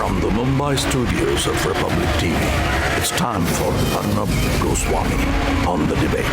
From the Mumbai studios of Republic TV, it's time for Arnab Goswami on the debate.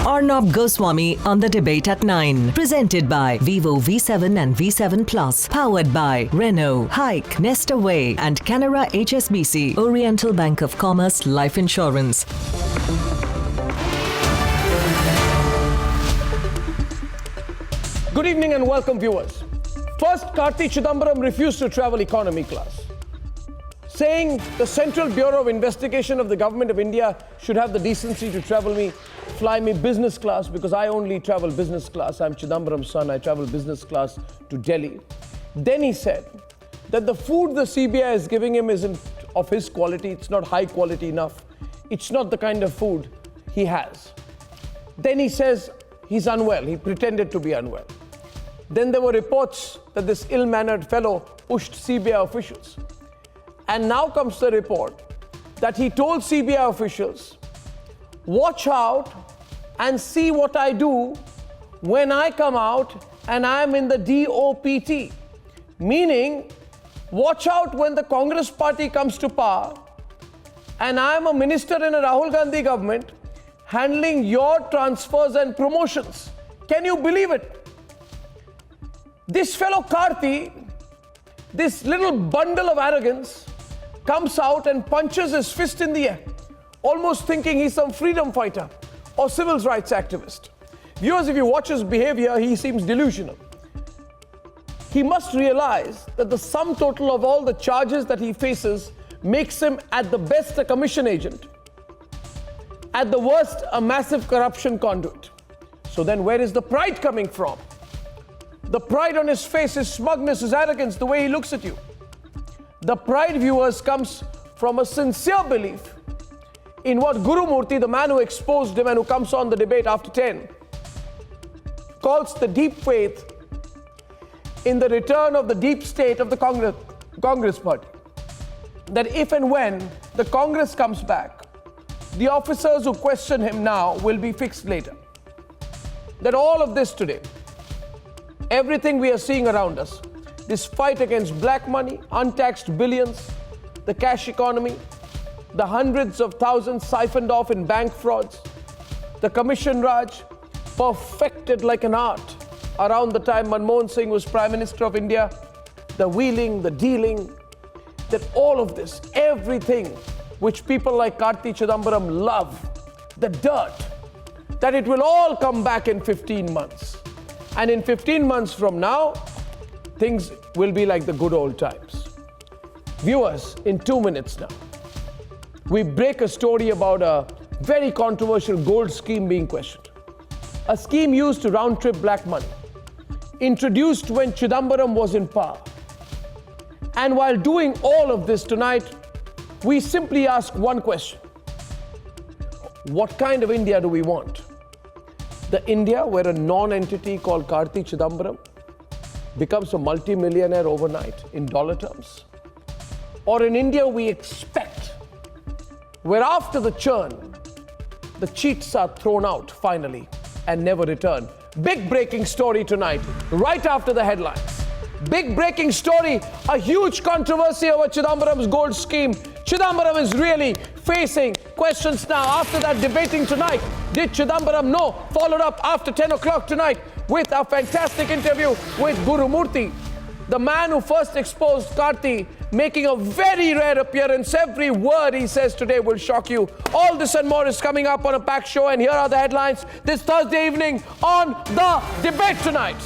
Arnab Goswami on the debate at 9. Presented by Vivo V7 and V7 Plus. Powered by Renault, Hike, Nestaway and Canara HSBC, Oriental Bank of Commerce Life Insurance. Good evening and welcome, viewers. First, Karti Chidambaram refused to travel economy class, saying the Central Bureau of Investigation of the Government of India should have the decency to fly me business class, because I only travel business class. I'm Chidambaram's son, I travel business class to Delhi. Then he said that the food the CBI is giving him isn't of his quality, it's not high quality enough, it's not the kind of food he has. Then he says he's unwell, he pretended to be unwell. Then there were reports that this ill-mannered fellow pushed CBI officials. And now comes the report that he told CBI officials, watch out and see what I do when I come out and I'm in the DOPT. Meaning, watch out when the Congress party comes to power and I'm a minister in a Rahul Gandhi government handling your transfers and promotions. Can you believe it? This fellow Karti, this little bundle of arrogance, comes out and punches his fist in the air, almost thinking he's some freedom fighter or civil rights activist. Viewers, if you watch his behavior, he seems delusional. He must realize that the sum total of all the charges that he faces makes him at the best a commission agent, at the worst a massive corruption conduit. So then where is the pride coming from? The pride on his face, his smugness, his arrogance, the way he looks at you. The pride, viewers, comes from a sincere belief in what Guru Murthy, the man who exposed him and who comes on the debate after 10, calls the deep faith in the return of the deep state of the Congress party. That if and when the Congress comes back, the officers who question him now will be fixed later. That all of this today, everything we are seeing around us, this fight against black money, untaxed billions, the cash economy, the hundreds of thousands siphoned off in bank frauds, the commission raj, perfected like an art around the time Manmohan Singh was Prime Minister of India, the wheeling, the dealing, that all of this, everything which people like Karti Chidambaram love, the dirt, that it will all come back in 15 months. And in 15 months from now, things will be like the good old times. Viewers, in 2 minutes now, we break a story about a very controversial gold scheme being questioned. A scheme used to round-trip black money, introduced when Chidambaram was in power. And while doing all of this tonight, we simply ask one question. What kind of India do we want? The India where a non-entity called Karti Chidambaram becomes a multi-millionaire overnight in dollar terms? Or in India we expect, where after the churn, the cheats are thrown out finally and never return? Big breaking story tonight, right after the headlines. Big breaking story, a huge controversy over Chidambaram's gold scheme. Chidambaram is really facing questions now after that debating tonight. Did Chidambaram know? Followed up after 10 o'clock tonight with a fantastic interview with Guru Murthy, the man who first exposed Karti, making a very rare appearance. Every word he says today will shock you. All this and more is coming up on a packed show, and here are the headlines this Thursday evening on The Debate Tonight.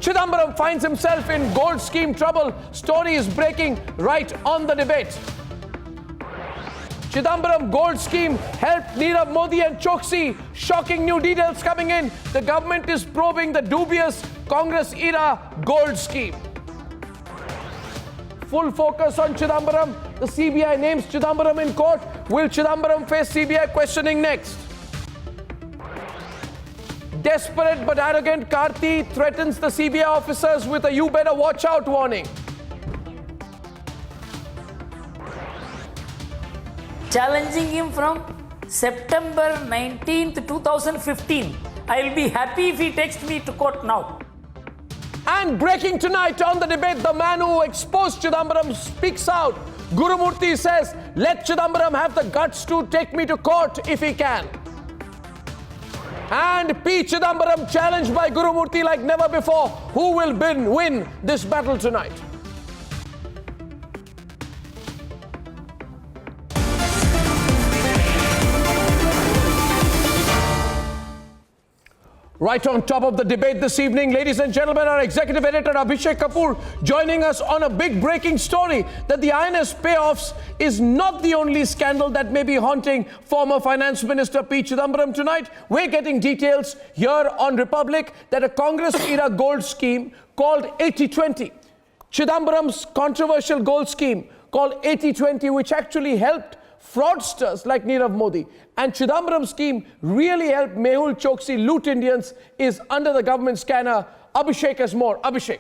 Chidambaram finds himself in gold scheme trouble. Story is breaking right on The Debate. Chidambaram gold scheme helped Nirav Modi and Choksi. Shocking new details coming in. The government is probing the dubious Congress-era gold scheme. Full focus on Chidambaram. The CBI names Chidambaram in court. Will Chidambaram face CBI questioning next? Desperate but arrogant Karti threatens the CBI officers with a "you better watch out" warning. Challenging him from September 19th, 2015. I'll be happy if he takes me to court now. And breaking tonight on the debate, the man who exposed Chidambaram speaks out. Gurumurthy says, let Chidambaram have the guts to take me to court if he can. And P. Chidambaram challenged by Gurumurthy like never before. Who will win this battle tonight? Right on top of the debate this evening, ladies and gentlemen, our executive editor Abhishek Kapoor joining us on a big breaking story that the INS payoffs is not the only scandal that may be haunting former Finance Minister P. Chidambaram tonight. We're getting details here on Republic that a Congress-era gold scheme called 80-20, Chidambaram's controversial gold scheme called 80-20, which actually helped fraudsters like Nirav Modi, and Chidambaram's scheme really helped Mehul Choksi loot Indians, is under the government scanner. Abhishek has more. Abhishek.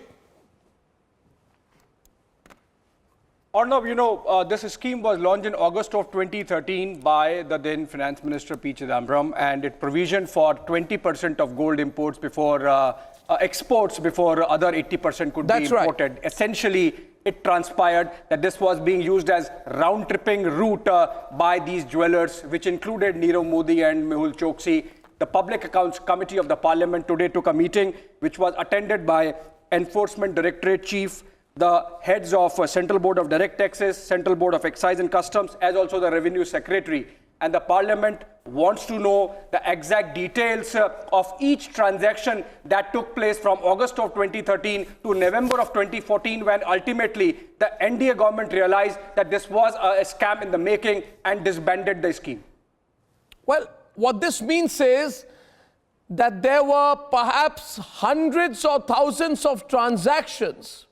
Arnab, this scheme was launched in August of 2013 by the then Finance Minister P. Chidambaram, and it provisioned for 20% of gold imports before exports before other 80% could be imported. Right. Essentially, it transpired that this was being used as round-tripping route by these jewelers, which included Nirav Modi and Mehul Choksi. The Public Accounts Committee of the Parliament today took a meeting which was attended by Enforcement Directorate Chief, the heads of Central Board of Direct Taxes, Central Board of Excise and Customs, as also the Revenue Secretary. And the Parliament wants to know the exact details of each transaction that took place from August of 2013 to November of 2014, when ultimately the NDA government realized that this was a scam in the making and disbanded the scheme. Well, what this means is that there were perhaps hundreds or thousands of transactions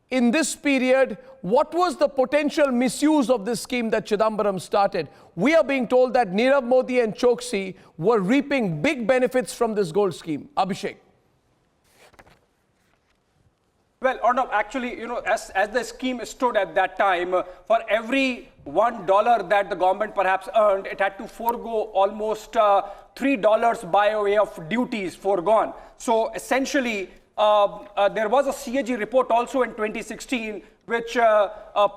in this period. What was the potential misuse of this scheme that Chidambaram started? We are being told that Nirav Modi and Choksi were reaping big benefits from this gold scheme. Abhishek. Well, Arnab, actually, as the scheme stood at that time, for every $1 that the government perhaps earned, it had to forego almost $3 by way of duties foregone. So essentially, there was a CAG report also in 2016 which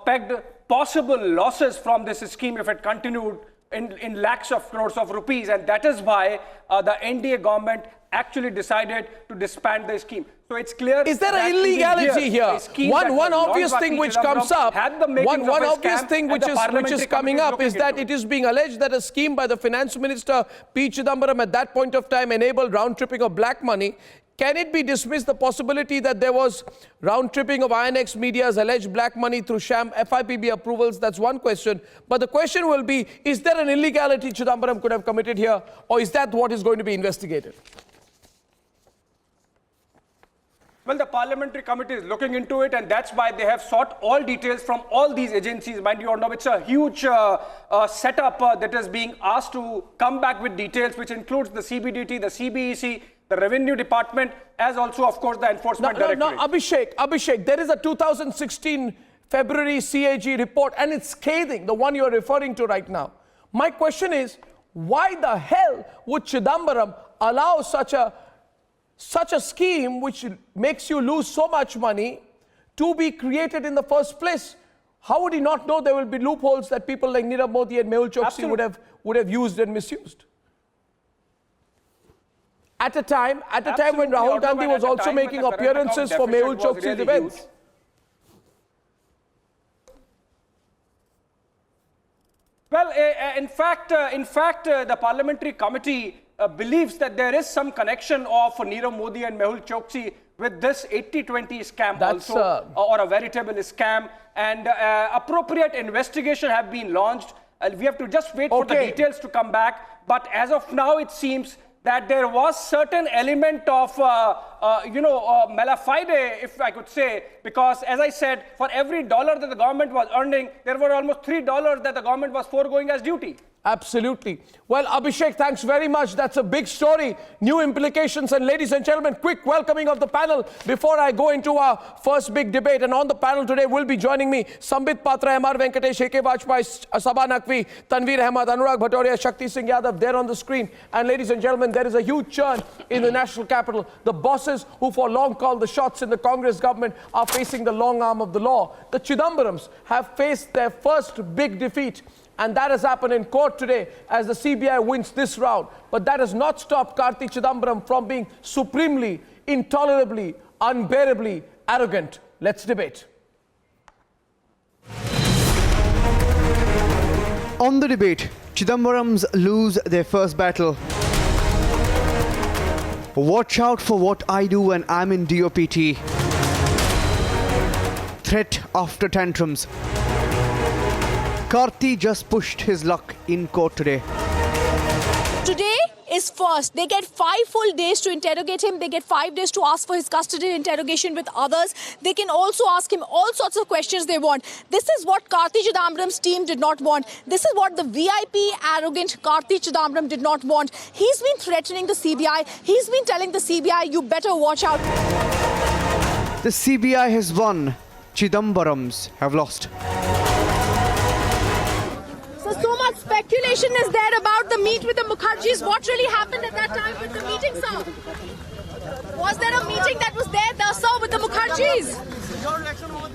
pegged possible losses from this scheme if it continued in lakhs of crores of rupees, and that is why the NDA government actually decided to disband the scheme. So it's clear. Is there an illegality here? One obvious thing which comes up, one obvious thing which is coming up is that it is being alleged that a scheme by the Finance Minister P. Chidambaram at that point of time enabled round-tripping of black money. Can it be dismissed, the possibility that there was round-tripping of INX Media's alleged black money through sham FIPB approvals? That's one question. But the question will be, is there an illegality Chidambaram could have committed here, or is that what is going to be investigated? Well, the parliamentary committee is looking into it, and that's why they have sought all details from all these agencies. Mind you, Arnab, it's a huge setup that is being asked to come back with details, which includes the CBDT, the CBEC, the Revenue Department, as also, of course, the Enforcement Directorate. No, Abhishek, there is a 2016 February CAG report, and it's scathing, the one you're referring to right now. My question is, why the hell would Chidambaram allow such a scheme which makes you lose so much money to be created in the first place? How would he not know there will be loopholes that people like Nirav Modi and Mehul Choksi would have used and misused? At a time when Rahul Gandhi was also making appearances for Mehul Choksi's events. Well, in fact, the parliamentary committee believes that there is some connection of Nirav Modi and Mehul Choksi with this 80-20 scam or a veritable scam, and appropriate investigation have been launched. We have to just wait for the details to come back. But as of now, it seems that there was certain element of, malafide, if I could say, because as I said, for every dollar that the government was earning, there were almost $3 that the government was foregoing as duty. Absolutely. Well, Abhishek, thanks very much. That's a big story. New implications. And ladies and gentlemen, quick welcoming of the panel before I go into our first big debate. And on the panel today will be joining me Sambit Patra, M.R. Venkatesh, A.K. Vajpayee, Sabah Naqvi, Tanveer Ahmad, Anurag Bhattacharya, Shakti Singh Yadav, there on the screen. And ladies and gentlemen, there is a huge churn in the national capital. The bosses who for long called the shots in the Congress government are facing the long arm of the law. The Chidambarams have faced their first big defeat. And that has happened in court today as the CBI wins this round. But that has not stopped Karti Chidambaram from being supremely, intolerably, unbearably arrogant. Let's debate. On the debate, Chidambarams lose their first battle. Watch out for what I do when I'm in DOPT. Threat after tantrums. Karti just pushed his luck in court today. Today is first. They get 5 full days to interrogate him. They get 5 days to ask for his custody interrogation with others. They can also ask him all sorts of questions they want. This is what Karti Chidambaram's team did not want. This is what the VIP arrogant Karti Chidambaram did not want. He's been threatening the CBI. He's been telling the CBI, you better watch out. The CBI has won. Chidambarams have lost. So much speculation is there about the meet with the Mukherjees. What really happened at that time with the meeting, sir? Was there a meeting that was there, sir, with the Mukherjees?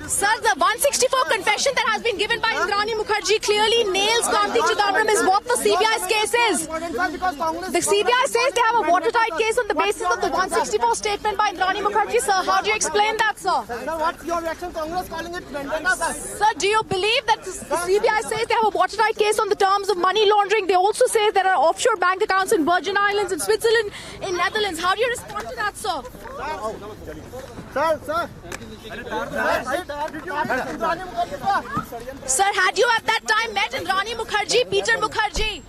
Sir, the 164 confession that has been given by Indrani Mukherjee clearly nails Karti Chidambaram is what the CBI's case is. The CBI says they have a watertight case on the basis of the 164 statement by Indrani Mukherjee, sir. How do you explain that, sir? What's your reaction? Congress calling it vendetta, sir? Sir, do you believe that the CBI says they have a watertight case on the terms of money laundering? They also say there are offshore bank accounts in Virgin Islands, in Switzerland, in Netherlands. How do you respond to that, sir? Sir. Sir, had you at that time met Indrani Mukherjee, Peter Mukherjee?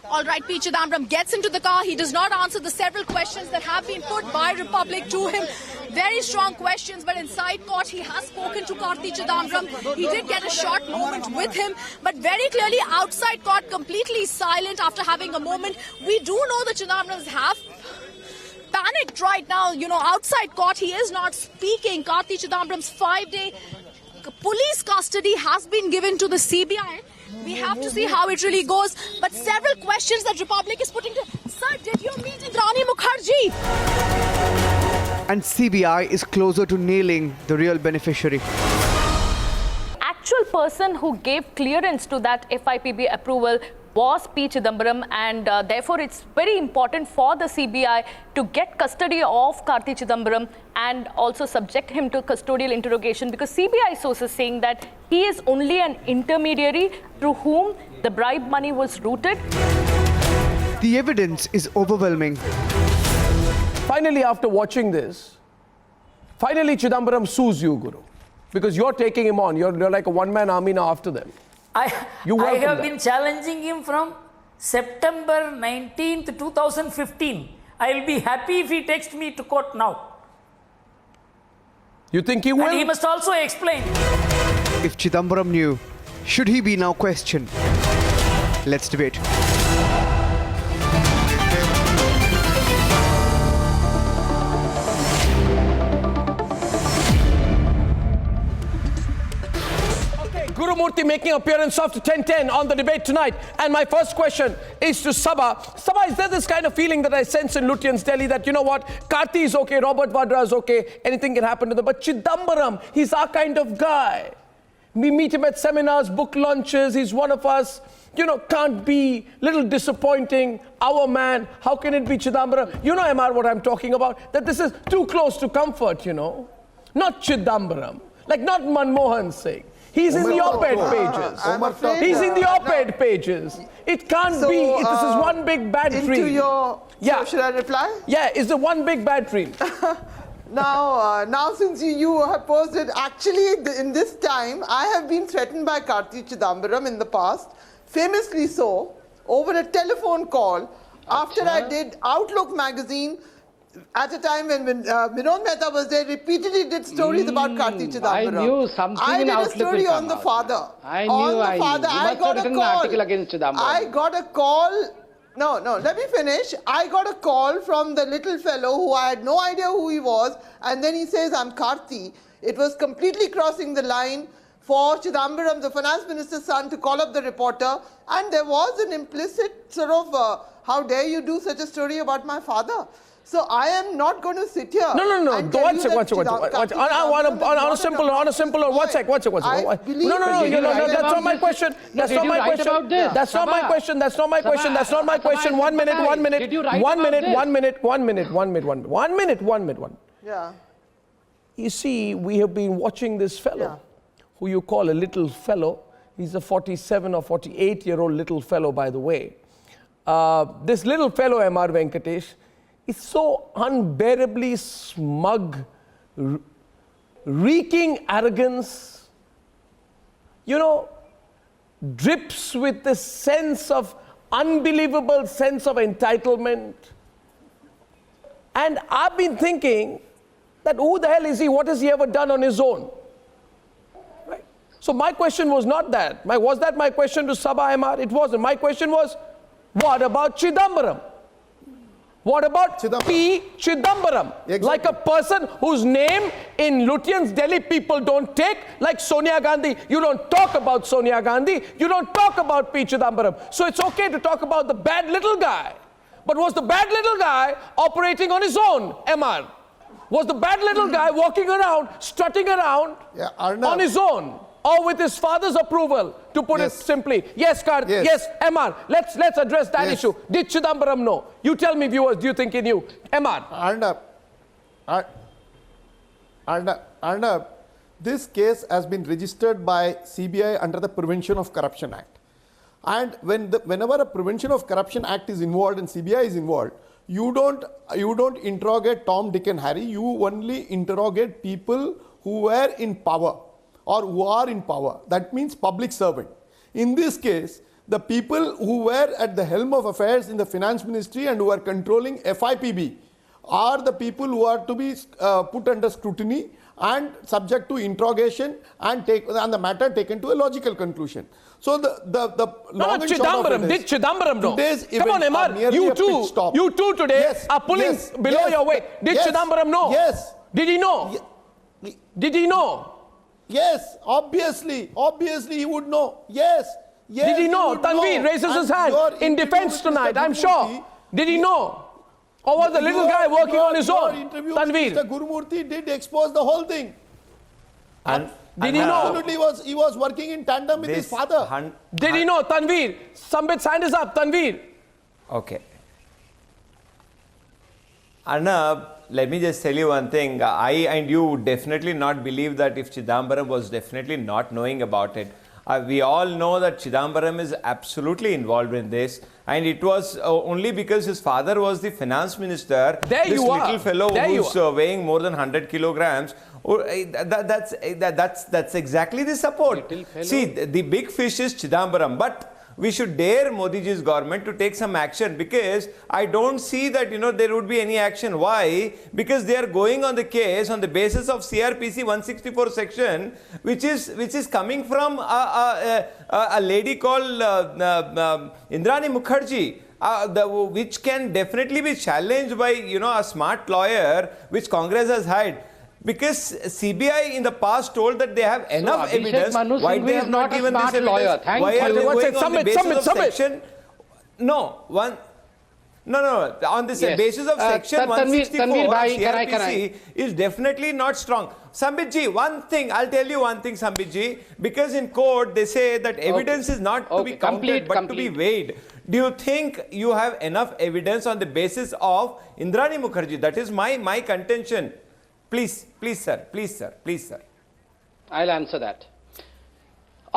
All right, P. Chidambaram gets into the car. He does not answer the several questions that have been put by Republic to him. Very strong questions, but inside court, he has spoken to Karti Chidambaram. He did get a short moment with him, but very clearly outside court, completely silent after having a moment. We do know the Chidambarams have panicked right now, outside court. He is not speaking. Karti Chidambaram's 5-day police custody has been given to the CBI. We have to see how it really goes. But several questions that Republic is putting to... Sir, did you meet Indrani Mukherjee? And CBI is closer to nailing the real beneficiary. Actual person who gave clearance to that FIPB approval was P. Chidambaram, and therefore it's very important for the CBI to get custody of Karti Chidambaram and also subject him to custodial interrogation, because CBI sources saying that he is only an intermediary through whom the bribe money was routed. The evidence is overwhelming. Finally, after watching this, Chidambaram sues you, Guru. Because you're taking him on. You're like a one-man army now after them. I have been challenging him from September 19th, 2015. I will be happy if he takes me to court now. You think he will? And he must also explain. If Chidambaram knew, should he be now questioned? Let's debate. Gurumurthy making appearance after 10:10 on the debate tonight. And my first question is to Sabah. Sabah, is there this kind of feeling that I sense in Lutyens Delhi that, you know what, Karti is okay, Robert Vadra is okay, anything can happen to them. But Chidambaram, he's our kind of guy. We meet him at seminars, book launches, he's one of us. Can't be, little disappointing, our man. How can it be Chidambaram? MR, what I'm talking about? That this is too close to comfort, Not Chidambaram. Like not Manmohan Singh. He's in the op-ed pages. He's in the op-ed pages. It can't be. This is one big bad dream. Should I reply? Yeah, it's the one big bad dream. Now since you have posed it, actually in this time, I have been threatened by Karti Chidambaram in the past, famously so, over a telephone call. after I did Outlook magazine, at a time when Vinod Mehta was there, repeatedly did stories about Karti Chidambaram. I knew something I in did a Outlook story will on come the out. father. I knew, on the I father, knew. You I must got have a written an call. article against Chidambaram. I got a call. No, let me finish. I got a call from the little fellow who I had no idea who he was, and then he says, I'm Karti. It was completely crossing the line for Chidambaram, the finance minister's son, to call up the reporter, and there was an implicit sort of, how dare you do such a story about my father? So I am not going to sit here. No. And tell One you sec. that On a simple, one sec. No. That's not my question. That's not my question. That's not my question. That's not my question. That's not my question. 1 minute. 1 minute. Did you write 1 minute. about 1 minute. 1 minute. 1 minute. 1 minute. Yeah. You see, we have been watching this fellow, who you call a little fellow. He's a 47 or 48-year-old little fellow, by the way. This little fellow, M.R. Venkatesh, is so unbearably smug, reeking arrogance, drips with this sense of unbelievable sense of entitlement. And I've been thinking that who the hell is he? What has he ever done on his own? Right? So my question was not that. Was that my question to Sabha MR? It wasn't. My question was, what about Chidambaram? What about P. Chidambaram? Exactly. Like a person whose name in Lutyens Delhi people don't take, like Sonia Gandhi. You don't talk about Sonia Gandhi. You don't talk about P. Chidambaram. So it's okay to talk about the bad little guy. But was the bad little guy operating on his own, MR? Was the bad little guy walking around, strutting around on his own? Or with his father's approval, to put it simply. Yes, Karti. Yes, MR. Let's address that issue. Did Chidambaram know? You tell me, viewers, do you think he knew? MR. Arnab, this case has been registered by CBI under the Prevention of Corruption Act. And whenever a Prevention of Corruption Act is involved and CBI is involved, you don't interrogate Tom, Dick and Harry. You only interrogate people who were in power, or who are in power. That means public servant. In this case, the people who were at the helm of affairs in the finance ministry and who are controlling FIPB are the people who are to be put under scrutiny and subject to interrogation and the matter taken to a logical conclusion. So the long and short of it is, did Chidambaram know? Come on, MR, you two today are pulling below your weight. Did Chidambaram know? Yes. Did he know? Did he know? Yes, obviously he would know. Yes. Did he know? Tanveer raises his hand in defense tonight, I'm sure. Did he know? Or was the little guy working on his own? Tanveer. Mr. Gurumurthy did expose the whole thing. Did he know? Absolutely, he was working in tandem with his father. Did he know? Tanveer. Sambit's hand is up. Tanveer. Okay. Arnab, let me just tell you one thing. I and you would definitely not believe that if Chidambaram was definitely not knowing about it. We all know that Chidambaram is absolutely involved in this, and it was only because his father was the finance minister. This little fellow who's weighing more than 100 kilograms. That's exactly the support. See, the big fish is Chidambaram, but we should dare Modi ji's government to take some action, because I don't see that there would be any action. Why? Because they are going on the case on the basis of CRPC 164 section, which is coming from a lady called Indrani Mukherjee, which can definitely be challenged by a smart lawyer, which Congress has had. Because CBI in the past told that they have enough evidence. Why they have not given this evidence? Why are they going on the basis of section? No. On this basis of section 164 CRPC is definitely not strong. Sambit ji, one thing, I'll tell you one thing, Sambit ji, because in court they say that evidence is not to be counted but to be weighed. Do you think you have enough evidence on the basis of Indrani Mukherjee? That is my contention. Please, sir. I'll answer that.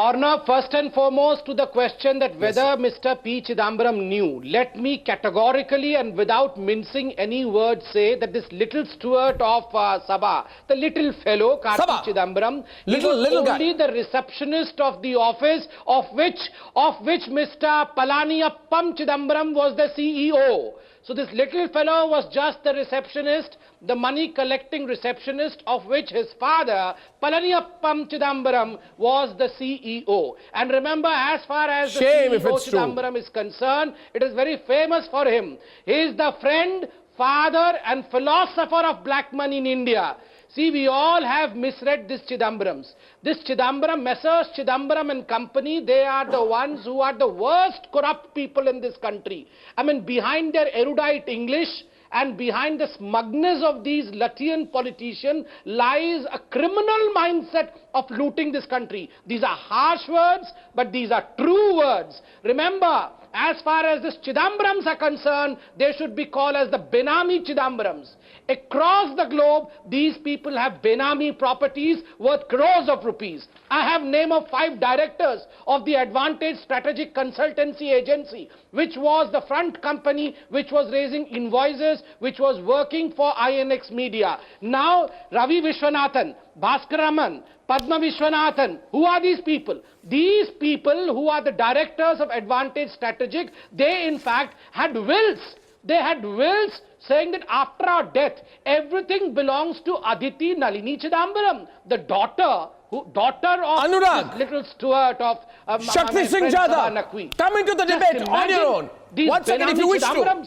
Arnab, first and foremost to the question that whether Mr. P. Chidambaram knew, let me categorically and without mincing any words say that this little steward of Sabha, the little fellow, Karti Chidambaram, little only the receptionist of the office of which Mr. Palaniappam Chidambaram was the CEO. So this little fellow was just the receptionist, the money collecting receptionist of which his father, Palaniappam Chidambaram, was the CEO. And remember, as far as the CEO Chidambaram is concerned, it is very famous for him. He is the friend, father and philosopher of black money in India. See, we all have misread this Chidambarams. This Chidambaram, Messrs. Chidambaram and company, they are the ones who are the worst corrupt people in this country. I mean, behind their erudite English and behind the smugness of these Latvian politicians lies a criminal mindset of looting this country. These are harsh words, but these are true words. Remember, as far as this Chidambarams are concerned, they should be called as the Benami Chidambarams. Across the globe, these people have Benami properties worth crores of rupees. I have name of 5 directors of the Advantage Strategic Consultancy Agency, which was the front company which was raising invoices, which was working for INX Media. Now, Ravi Vishwanathan, Bhaskaraman, Padma Vishwanathan, who are these people? These people who are the directors of Advantage Strategic, they in fact had wills. They had wills saying that after our death, everything belongs to Aditi Nalini Chidambaram, the daughter of Anurag, this little steward of Shakti Singh Yadav. Come into the debate on your own. 1 second, if you wish to.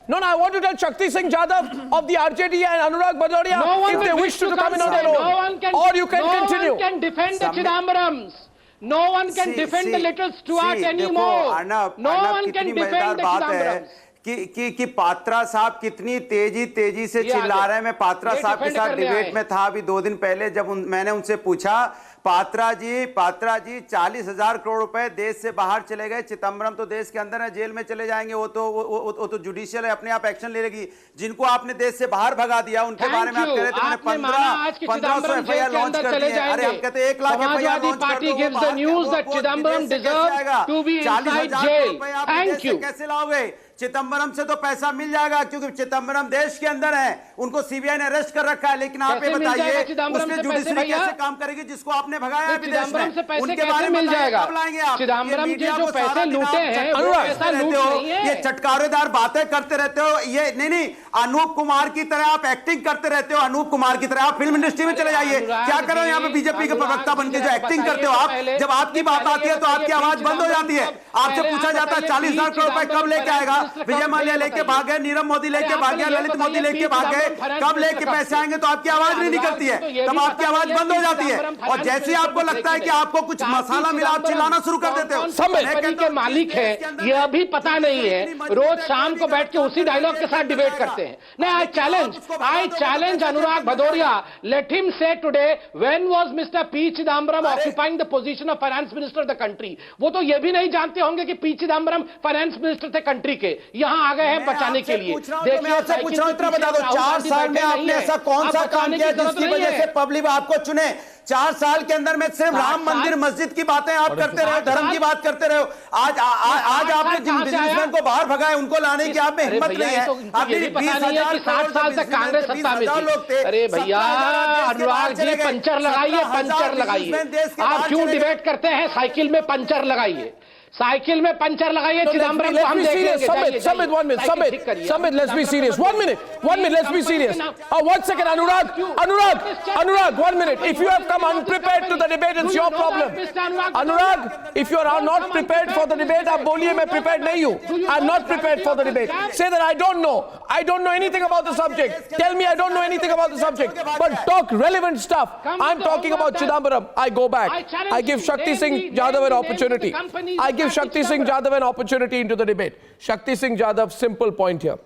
No, I want to tell Shakti Singh Yadav of the RJD and Anurag Bhadoria if they wish to come in on their own. Or you can continue. No one can defend the Chidambarams. No one can defend the little Stuart anymore. No one can defend the Chidambarams. कि पात्रा साहब कितनी तेजी से चिल्ला रहे हैं। मैं पात्रा साहब के साथ डिबेट में था अभी 2 दिन पहले, जब मैंने उनसे पूछा, पात्रा जी 40,000 करोड़ रुपए देश से बाहर चले गए, चिदम्बरम तो देश के अंदर है, जेल में चले जाएंगे, वो तो जुडिशियल है, अपने आप एक्शन ले लेगी। जिनको आपने देश से बाहर भगा दिया उनके बारे में आप कह रहे थे मैंने 1500 एफआईआर लॉन्च कर दिए। अरे हम कहते 1 लाख एफआईआर लॉन्च कर दो, 40,000 कैसे लाओगे? चिदम्बरम से तो पैसा मिल जाएगा क्योंकि चिदम्बरम देश के अंदर है, उनको सीबीआई ने अरेस्ट कर रखा है। लेकिन आप ये बताइए उसमें जुडिशरी कैसे काम करेगी जिसको आपने भगाया है विदेश में? उनके बारे में कब लाएंगे आप? चिदम्बरम जी जो पैसे लूटे हैं वो पैसा लूट नहीं है। ये चटकारेदार बातें करते रहते हो। ये नहीं, अनूप कुमार की तरह आप एक्टिंग करते रहते हो। अनूप कुमार की तरह आप फिल्म इंडस्ट्री में चले जाइए। क्या कर रहे हो यहाँ पे बीजेपी के प्रवक्ता बनके जो एक्टिंग करते हो आप? जब आपकी बात आती है तो आपकी आवाज बंद हो जाती है। आपसे पूछा जाता है 40,000 करोड़ रुपए कब लेके आएगा? विजय माल्या लेके भाग गए, नीरव मोदी लेके भाग गया, ललित मोदी लेके भाग गए, कब लेके पैसे आएंगे? तो आपकी आवाज नहीं निकलती है, तब आपकी आवाज बंद हो जाती है। और जैसे ही आपको लगता है कि आपको कुछ मसाला मिला, आप चिल्लाना शुरू कर देते हो। कंपनी के मालिक है ये अभी पता नहीं है, रोज शाम को बैठ के उसी डायलॉग के साथ डिबेट करते हैं। नहीं, I challenge Anurag Bhadauria, let him say today when was mister P Chidambaram occupying the position of finance minister of the country? वो तो ये भी नहीं जानते होंगे कि पी चिदम्बरम फाइनेंस मिनिस्टर थे कंट्री के, यहां आ गए हैं बचाने के लिए। देखिए, मैं आपसे पूछ रहा हूं, इतना बता दो, 4 साल में आपने ऐसा कौन सा काम किया जिसकी वजह से पब्लिक आपको चुने? 4 साल के अंदर में सिर्फ राम मंदिर मस्जिद की बातें आप करते रहे, धर्म की बात करते रहे। आज आपने जिन बिजनेसमैन को बाहर भगाए उनको लाने की आप में हिम्मत नहीं है। आपने 20,000 साल तक कांग्रेस सत्ता में थी। अरे भैया अनुराग जी, पंचर लगाइए, पंचर लगाइए। आप क्यों डिबेट करते हैं? साइकिल में पंचर लगाइए, साइकिल में पंचर लगाइए। चिदम्बरम को हम देखेंगे। Submit, 1 minute. Submit, let's be serious. 1 minute, let's be serious. 1 second, Anurag, 1 minute. If you have come unprepared to the debate, it's your problem. Anurag, if you are not prepared for the debate, आप बोलिए मैं prepared नहीं हूँ. I'm not prepared for the debate. Say that I don't know anything about the subject. Tell me I don't know anything about the subject. But talk relevant stuff. I'm talking about Chidambaram. I go back. I give Shakti Singh Yadav an opportunity. I give Shakti Singh Yadav an opportunity into the debate. Shakti Singh Yadav, simple point here.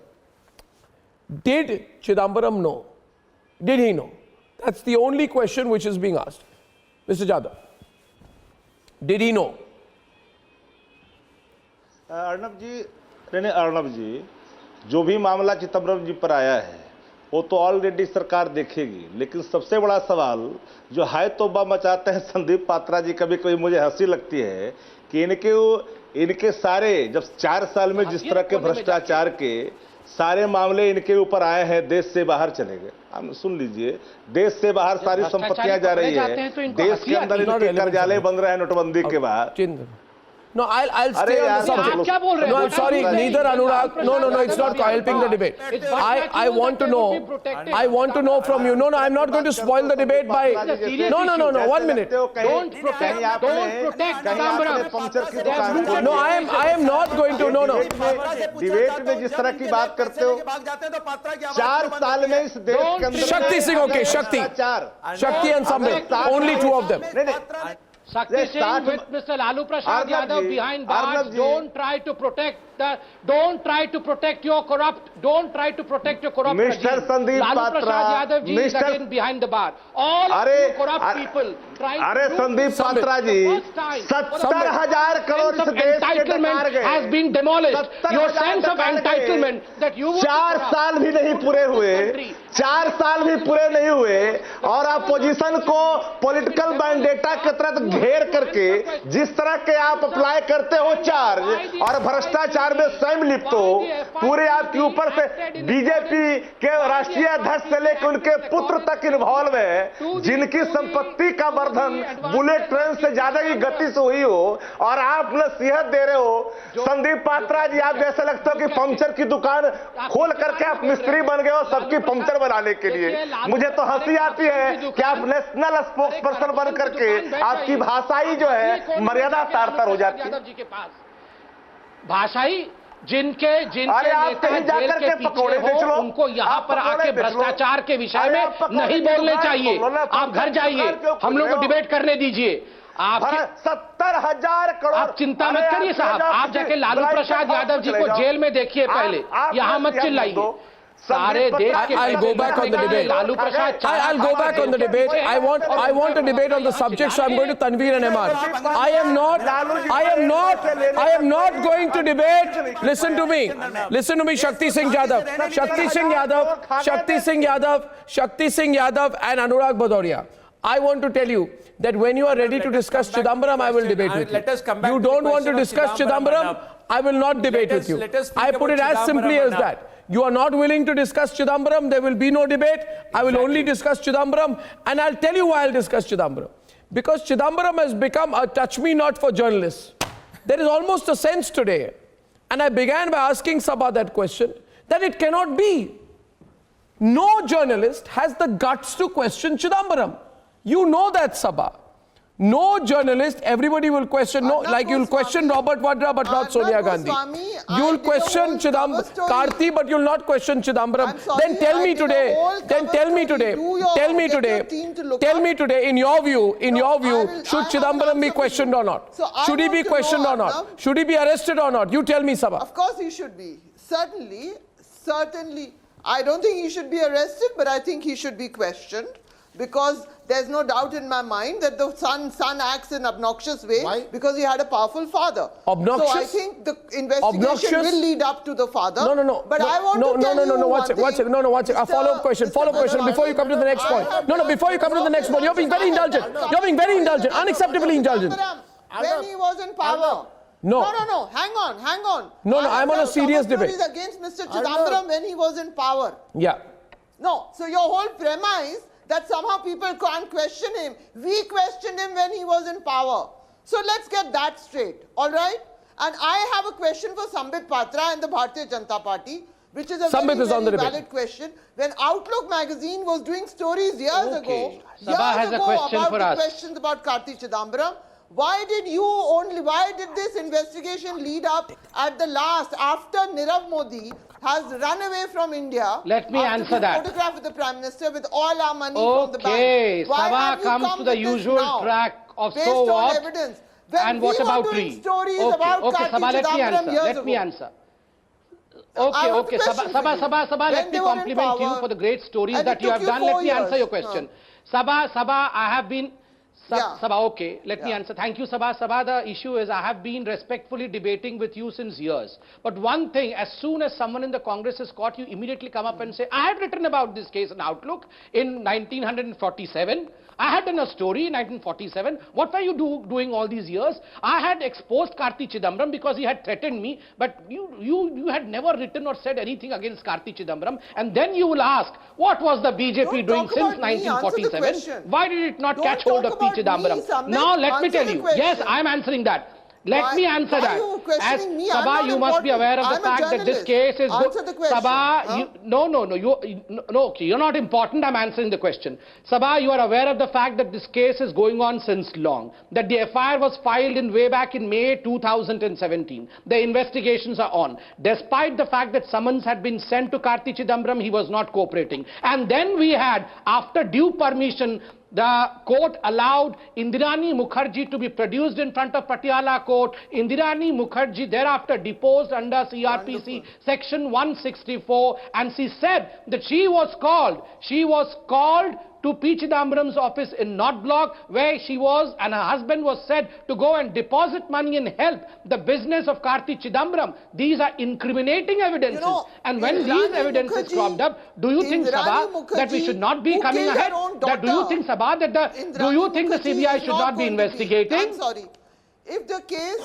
Did Chidambaram know? Did he know? That's the only question which is being asked. Mr. Yadav, did he know? Arnab जी, जो भी मामला चिदम्बरम जी पर आया है वो तो already सरकार देखेगी। लेकिन सबसे बड़ा सवाल जो हाय तौबा मचाते हैं संदीप पात्रा जी, कभी कभी मुझे हंसी लगती है कि इनके सारे जब 4 साल में जिस तरह के भ्रष्टाचार के सारे मामले इनके ऊपर आए हैं, देश से बाहर चले गए। हम सुन लीजिए, देश से बाहर सारी संपत्तियां जा रही है, देश के अंदर इनके कार्यालय बन रहे हैं नोटबंदी के बाद। No, I'll stay on the subject. No, I'm sorry, neither Anurag. No, it's not helping the debate. I want to know from you. No, I'm not going to spoil the debate by. No, 1 minute. Don't protect Chidambaram. No, I am not going to. No. Debate में जिस तरह की बात करते हो, 4 साल में इस देश के अंदर Shakti Singh, okay, Shakti and Sambit, only 2 of them. Shakti Singh with Mr. Lalu Prasad Yadav behind bars. Don't try to protect your corrupt. Don't try to protect your corrupt Mr. regime. Sandeep Lalu Patra, Prasad Yadav ji is again behind the bar. All you corrupt people trying to Sandeep Patra जी, 70,000 करोड़ इस देश के डकार गए has been demolished. Your sense of entitlement that you 4 साल भी नहीं पूरे हुए, 4 साल भी पूरे नहीं हुए, और अपोजिशन को पॉलिटिकल मैंडेटा के तहत घेर करके जिस तरह के आप अप्लाई करते हो चार्ज और भ्रष्टाचार में स्वयं लिप्त हो, पूरे आपके ऊपर से बीजेपी के राष्ट्रीय अध्यक्ष से लेकर उनके पुत्र तक इन्वॉल्व है, जिनकी संपत्ति का वर्धन बुलेट ट्रेन से ज्यादा की गति से हुई हो, और आप नसीहत दे रहे हो। संदीप पात्रा जी, आप जैसे लगता हो कि पंक्चर की दुकान खोल करके आप मिस्त्री बन गए हो सबकी पंक्चर बनाने के लिए। मुझे तो हंसी आती है कि आप नेशनल स्पोक्स पर्सन बन करके आपकी भाषाई जो है मर्यादा तार-तार हो जाती है। भाषाई जिनके नेता जेल के पीछे हो, उनको यहाँ पर आके भ्रष्टाचार के विषय में नहीं बोलने चाहिए। आप घर जाइए, हम लोग को डिबेट करने दीजिए। आप 70,000 करोड़, आप चिंता मत करिए साहब, आप जाके लालू प्रसाद यादव जी को जेल में देखिए पहले, यहाँ मत चिल्लाइए। सारे देश के I'll go back on the debate. I'll go back on the debate. I want a debate on the subject, so I'm going to Tanveer and Emad. I am not going to debate. Listen to me, Shakti Singh Yadav, and Anurag Bhadoria. I want to tell you that when you are ready to discuss Chidambaram, I will debate with you. You don't want to discuss Chidambaram, I will not debate with you. I put it as simply as that. You are not willing to discuss Chidambaram, there will be no debate. I will only discuss Chidambaram, and I'll tell you why I'll discuss Chidambaram. Because Chidambaram has become a touch-me-not for journalists. There is almost a sense today, and I began by asking Sabha that question, that it cannot be. No journalist has the guts to question Chidambaram. You know that, Sabha. No journalist, everybody will question, like you'll question Robert Vadra but not Sonia Gandhi. You'll question Karti but you'll not question Chidambaram. Then tell me today, in your view, should Chidambaram be questioned or not? Should he be questioned or not? Should he be arrested or not? You tell me, Sabha. Of course he should be. Certainly. I don't think he should be arrested, but I think he should be questioned. Because there's no doubt in my mind that the son acts in an obnoxious way. Why? Because he had a powerful father. Obnoxious? So I think the investigation will lead up to the father. No. But I want to tell you one second. A follow-up question before you come to the next point. Before you come to the next point. You're being very indulgent. Unacceptably indulgent. When he was in power. No, hang on. No, I'm on a serious debate. He's against Mr. Chidambaram when he was in power. Yeah. No, so your whole premise that somehow people can't question him. We questioned him when he was in power. So let's get that straight, all right? And I have a question for Sambit Patra and the Bharatiya Janata Party, which is a very valid question. When Outlook magazine was doing stories years ago about the questions about Karti Chidambaram, why did this investigation lead up at the last, after Nirav Modi has run away from India? Let me answer that. Photograph with the Prime Minister with all our money from the bank. Okay, Sabha comes to the usual track of so what evidence. and what about Tree. Okay, Sabha, let me answer. Okay, Sabha, let me compliment you for the great stories that you have done. Let me answer your question. Sabha, I have been Sabha, okay, let me answer. Thank you, Sabha. Sabha, the issue is I have been respectfully debating with you since years. But one thing, as soon as someone in the Congress is caught, you immediately come up and say, I had written about this case in Outlook in 1947. I had done a story in 1947. What were you doing all these years? I had exposed Karti Chidambaram because he had threatened me, but you had never written or said anything against Karti Chidambaram. And then you will ask, what was the BJP doing since 1947? Why did it not catch hold of P. Chidambaram? Now let me tell you. Yes, I am answering that. Let me answer that. As Sabha, you must be aware of the fact that this case is Sabha, you're not important. I'm answering the question. Sabha, you are aware of the fact that this case is going on since long. That the FIR was filed way back in May 2017. The investigations are on. Despite the fact that summons had been sent to Karti Chidambaram, he was not cooperating. And then we had, after due permission, the court allowed Indirani Mukherjee to be produced in front of Patiala court. Indirani Mukherjee thereafter deposed under CRPC section 164, and she said that she was called to P. Chidambaram's office in North Block, where she was and her husband was said to go and deposit money and help the business of Karti Chidambaram. These are incriminating evidences. And when these evidences cropped up, do you think, Sabha, that we should not be coming ahead? Do you think, Sabha, that the CBI should not be investigating? I'm sorry. If the case...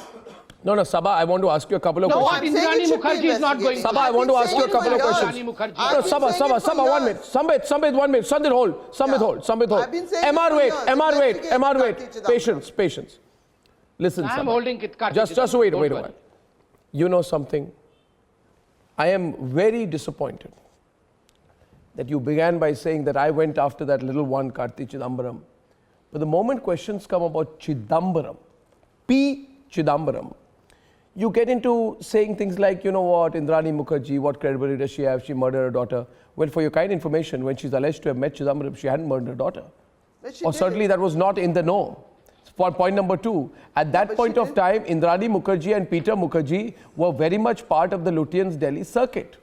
No, Sabha, I want to ask you a couple of questions. Indrani Mukherjee is not going. Sabha, I want to ask you a couple of questions. No, Sabha, 1 minute. Sambit, 1 minute. Sambit, hold. MR, wait. Patience. Listen, I am holding it. Just wait a while. You know something? I am very disappointed that you began by saying that I went after that little one, Karti Chidambaram. But the moment questions come about Chidambaram, P. Chidambaram, you get into saying things like, you know what, Indrani Mukherjee, what credibility does she have? She murdered her daughter. Well, for your kind information, when she's alleged to have met Chidambaram, she hadn't murdered her daughter. Or certainly that was not in the know. For point number 2, at that point of time, Indrani Mukherjee and Peter Mukherjee were very much part of the Lutyens Delhi circuit.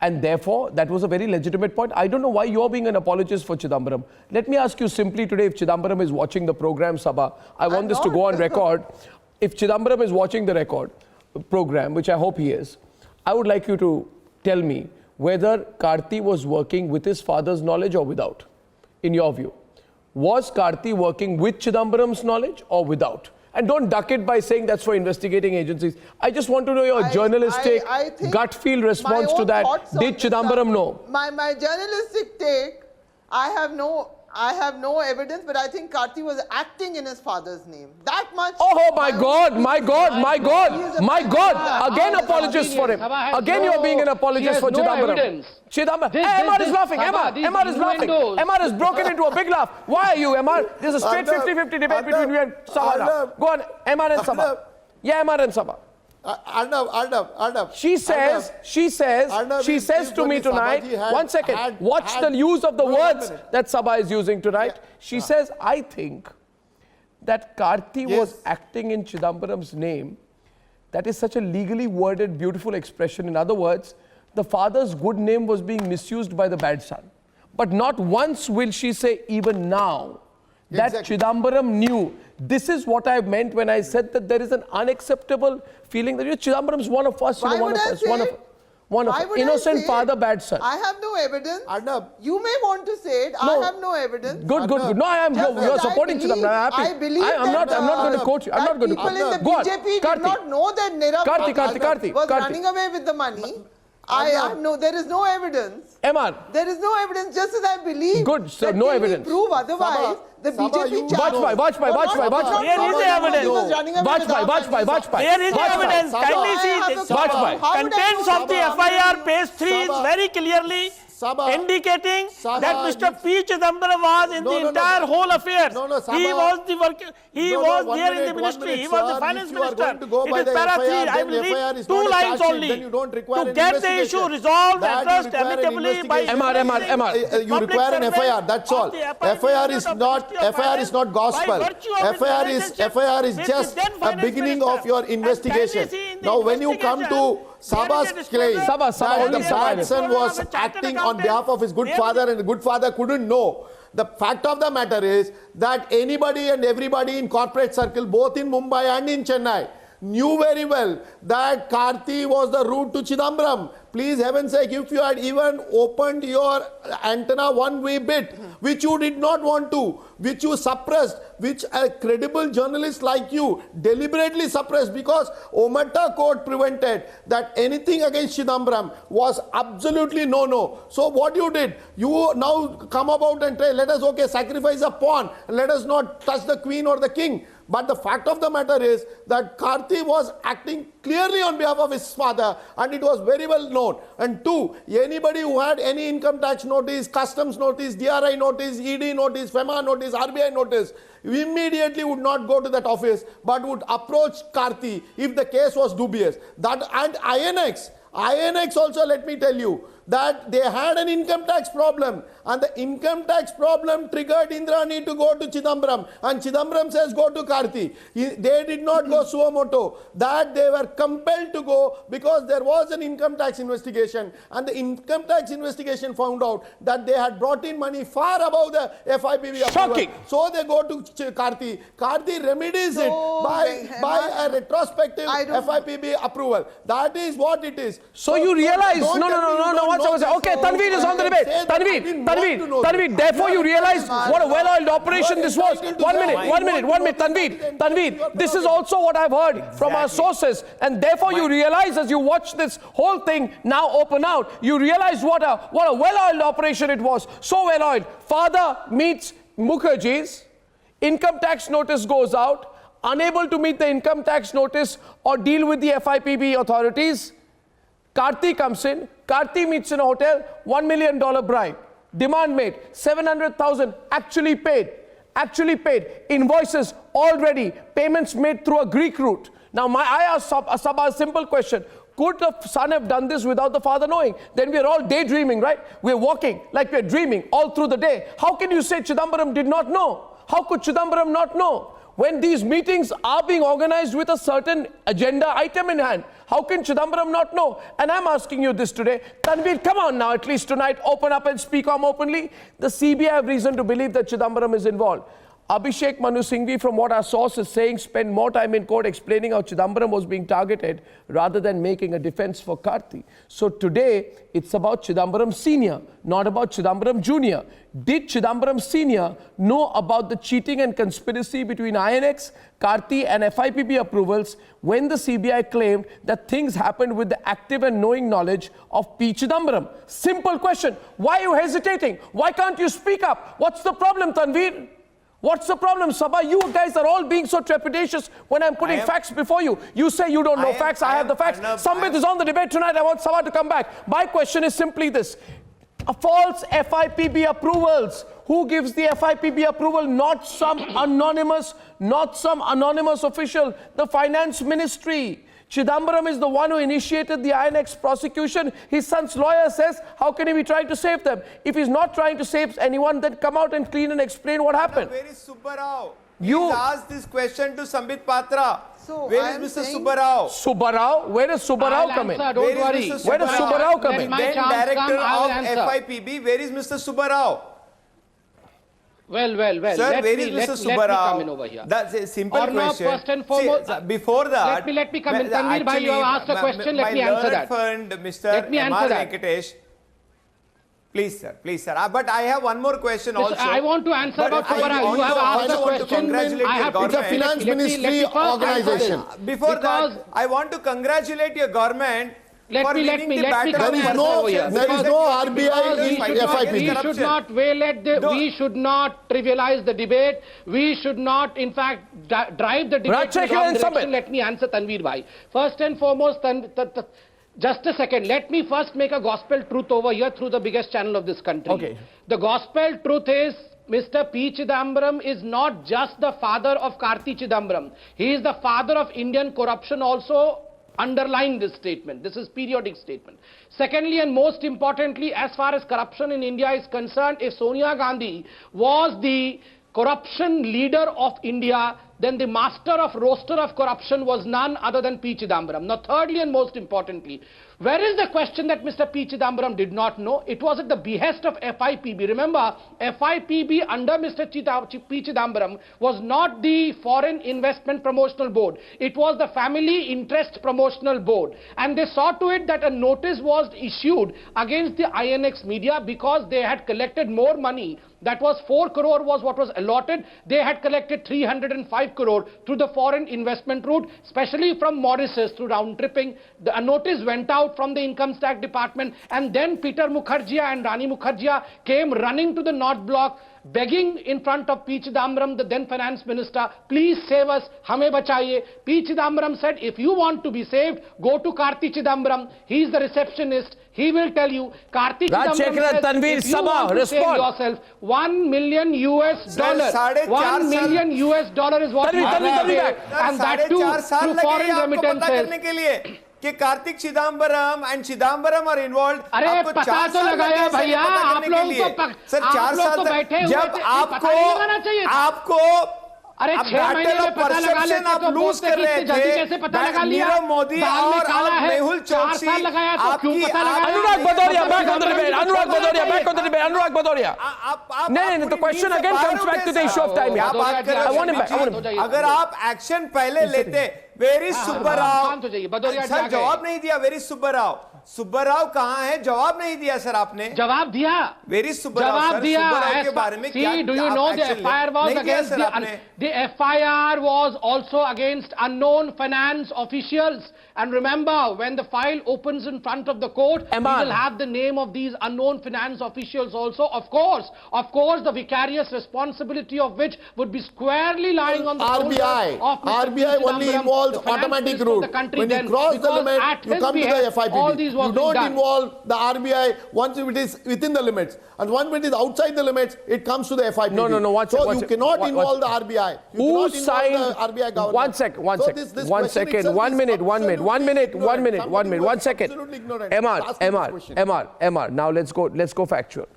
And therefore, that was a very legitimate point. I don't know why you're being an apologist for Chidambaram. Let me ask you simply today, if Chidambaram is watching the program, Sabha, I want this to go on record. If Chidambaram is watching the program, which I hope he is, I would like you to tell me whether Karti was working with his father's knowledge or without, in your view. Was Karti working with Chidambaram's knowledge or without? And don't duck it by saying that's for investigating agencies. I just want to know your journalistic gut feel response to that. Did Chidambaram know? My journalistic take, I have no evidence, but I think Karti was acting in his father's name. That much. Oh my God. Again apologists for him. Again you're being an apologist for Chidambaram. MR is laughing. MR is laughing. MR has broken into a big laugh. Why are you, MR? There's a straight 50-50 debate between you and Sabha. Go on, MR and Sabha. Yeah, MR and Sabha. Arnab. She says to me tonight, 1 second, watch the use of the words that Sabha is using tonight. She says, I think that Karti was acting in Chidambaram's name. That is such a legally worded, beautiful expression. In other words, the father's good name was being misused by the bad son. But not once will she say, even now, that Chidambaram knew. This is what I meant when I said that there is an unacceptable feeling that Chidambaram is one of us, one of us, innocent father, bad son. I have no evidence. Arnab. You may want to say it. No. I have no evidence. Good. No, I am. You're supporting Chidambaram. I'm happy. I believe I'm not going to quote you. I'm not going to quote you. People in the BJP did not know that Nirav was running away with the money. There is no evidence. MR. There is no evidence, just as I believe. Good, so no evidence. Prove otherwise. The BJP Watch by. There is the evidence. Watch by. There is the evidence. Kindly see this. Contents of the FIR, page 3 is very clearly indicating that Mr. P. Chidambaram was in the entire whole affair. He was there in the ministry. He was the finance minister. It is para 3. I will read 2 lines only. To get the issue resolved, addressed amicably by MR. You require an FIR. That's all. FIR is not gospel. FIR is just a beginning of your investigation. in the Now, when you come to Saba's claim that the bad son was acting on behalf of his good father and the good father couldn't know, the fact of the matter is that anybody and everybody in corporate circle, both in Mumbai and in Chennai, knew very well that Karti was the route to Chidambaram. Please, heaven's sake, if you had even opened your antenna one wee bit, which you did not want to, which you suppressed, which a credible journalist like you deliberately suppressed because Omerta court prevented that anything against Chidambaram was absolutely no. So what you did, you now come about and say, let us, sacrifice a pawn, and let us not touch the queen or the king. But the fact of the matter is that Karti was acting clearly on behalf of his father, and it was very well known. And two, anybody who had any income tax notice, customs notice, DRI notice, ED notice, FEMA notice, RBI notice, immediately would not go to that office, but would approach Karti if the case was dubious. That and INX also, let me tell you, that they had an income tax problem, and the income tax problem triggered Indrani to go to Chidambaram, and Chidambaram says go to Karti. They did not go suo motu. That they were compelled to go because there was an income tax investigation, and the income tax investigation found out that they had brought in money far above the FIPB Shocking. approval. So they go to Karti. Karti remedies it by a retrospective FIPB approval. That is what it is. So you realize, no. Okay, Tanveer is on the debate. Tanveer. Therefore, you realize what a well-oiled operation this was. 1 minute. Tanveer, this is also what I've heard from our sources. And therefore, you realize as you watch this whole thing now open out, you realize what a well-oiled operation it was. So well-oiled. Father meets Mukherjee's, income tax notice goes out, unable to meet the income tax notice or deal with the FIPB authorities. Karti comes in, Karti meets in a hotel, $1 million bribe, demand made, 700,000 actually paid, invoices already, payments made through a Greek route. Now I ask Sabah a simple question, could the son have done this without the father knowing? Then we are all daydreaming, right? We're walking like we're dreaming all through the day. How can you say Chidambaram did not know? How could Chidambaram not know? When these meetings are being organized with a certain agenda item in hand, how can Chidambaram not know? And I'm asking you this today. Tanveer, come on now, at least tonight, open up and speak on openly. The CBI have reason to believe that Chidambaram is involved. Abhishek Manu Singhvi, from what our source is saying, spent more time in court explaining how Chidambaram was being targeted rather than making a defense for Karti. So today, it's about Chidambaram Senior, not about Chidambaram Junior. Did Chidambaram Senior know about the cheating and conspiracy between INX, Karti and FIPB approvals when the CBI claimed that things happened with the active and knowing knowledge of P. Chidambaram? Simple question. Why are you hesitating? Why can't you speak up? What's the problem, Tanveer? What's the problem, Sabah? You guys are all being so trepidatious when I'm putting facts before you. You say you don't know facts, I have the facts. Sambit is on the debate tonight. I want Sabah to come back. My question is simply this. False FIPB approvals. Who gives the FIPB approval? Not some anonymous official. The finance ministry. Chidambaram is the one who initiated the INX prosecution. His son's lawyer says, how can he be trying to save them? If he's not trying to save anyone, then come out and clean and explain what happened. Where is Subbarao? You asked this question to Sambit Patra. So where is Mr. Subbarao? Subbarao? Where does Subbarao come in? Don't worry. Where does Subbarao come in? Then director of FIPB, where is Mr. Subbarao? Well. Sir, where is Mr. Subbarao? Let me come in over here. That's a simple question. First and foremost, see, before that, let me come in. Tanveer bhai, you have asked a question. Let me answer that. Friend, Mr. Let me answer that. Venkatesh. Please, sir. But I have one more question also. I want to answer about Subbarao. You have asked a question. It's a finance ministry organization. Before that, I want to congratulate your government. Let me come There is no RBI in FIPB. We should not trivialize the debate. We should not, in fact, drive the debate in the wrong direction. Let me answer Tanveer bhai. First and foremost, just a second. Let me first make a gospel truth over here through the biggest channel of this country. Okay. The gospel truth is Mr. P. Chidambaram is not just the father of Karti Chidambaram. He is the father of Indian corruption also. Underline this statement. This is periodic statement. Secondly, and most importantly, as far as corruption in India is concerned, if Sonia Gandhi was the corruption leader of India, then the master of roaster of corruption was none other than P. Chidambaram. Now, thirdly and most importantly, where is the question that Mr. P. Chidambaram did not know? It was at the behest of FIPB. Remember, FIPB under Mr. P. Chidambaram was not the Foreign Investment Promotional Board. It was the Family Interest Promotional Board. And they saw to it that a notice was issued against the INX media because they had collected more money. That was 4 crore was what was allotted. They had collected 305 crore through the foreign investment route, especially from Mauritius through round tripping. A notice went out from the income tax department, and then Peter Mukherjee and Rani Mukherjee came running to the North Block, begging in front of P. Chidambaram, the then finance minister, please save us, hame bachaye. P. Chidambaram said, if you want to be saved, go to Karti Chidambaram. He is the receptionist. He will tell you. Karti Chidambaram says, if you want to save yourself, $1 million US dollar. $1 million US dollar is what you have to pay. And that too through foreign remittances. कि Kartik Chidambaram and Chidambaram are involve आपको 4 साल लगाया भैया आप लोगों को sir 4 साल जब आपको अरे 6 महीने में पता लगा लेते तो लूज कर रहे थे कैसे पता लगा लिया मोदी और मेहुल चौकसी 4 साल लगाया तो क्यों पता लगा अनुराग Bhadauria back on the debate Anurag Bhadauria back on the debate अनुराग भदौरिया नहीं the question again comes back to the issue of timing I want him back अगर आप एक्शन पहले लेते वेरी सुब्बाराव सर जवाब नहीं दिया वेरी सुब्बाराव कहाँ है जवाब नहीं दिया सर आपने जवाब दिया वेरी सुब्बाराव के बारे में क्या do you know the FIR was against the FIR was also against unknown finance officials. And remember, when the file opens in front of the court, we will have the name of these unknown finance officials also. Of course, the vicarious responsibility of which would be squarely lying on the RBI. RBI only involves automatic route. When you cross the limit, you come to the FIPB. You don't involve the RBI once it is within the limits. And once it is outside the limits, it comes to the FIPB. No. So you cannot involve the RBI. Who signed the RBI government? One second. 1 second. 1 minute. 1 minute. MR. Now let's go factual.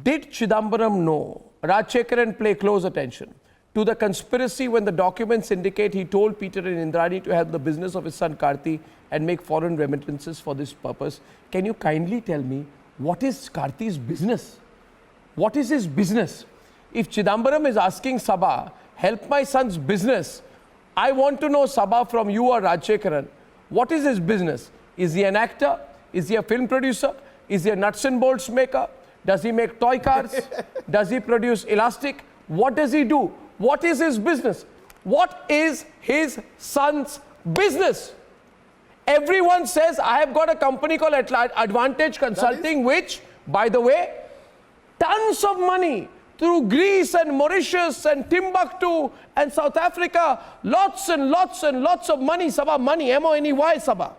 Did Chidambaram know, Rajshekaran pay close attention to the conspiracy when the documents indicate he told Peter and Indrani to help the business of his son Karti and make foreign remittances for this purpose? Can you kindly tell me what is Karti's business? What is his business? If Chidambaram is asking Sabha, help my son's business, I want to know, Sabha, from you or Rajshekaran, what is his business? Is he an actor? Is he a film producer? Is he a nuts and bolts maker? Does he make toy cars? Does he produce elastic? What does he do? What is his business? What is his son's business? Everyone says, I have got a company called Advantage Consulting, which, by the way, tons of money through Greece and Mauritius and Timbuktu and South Africa, lots and lots of money, Sabha, money, M-O-N-E-Y, Sabha.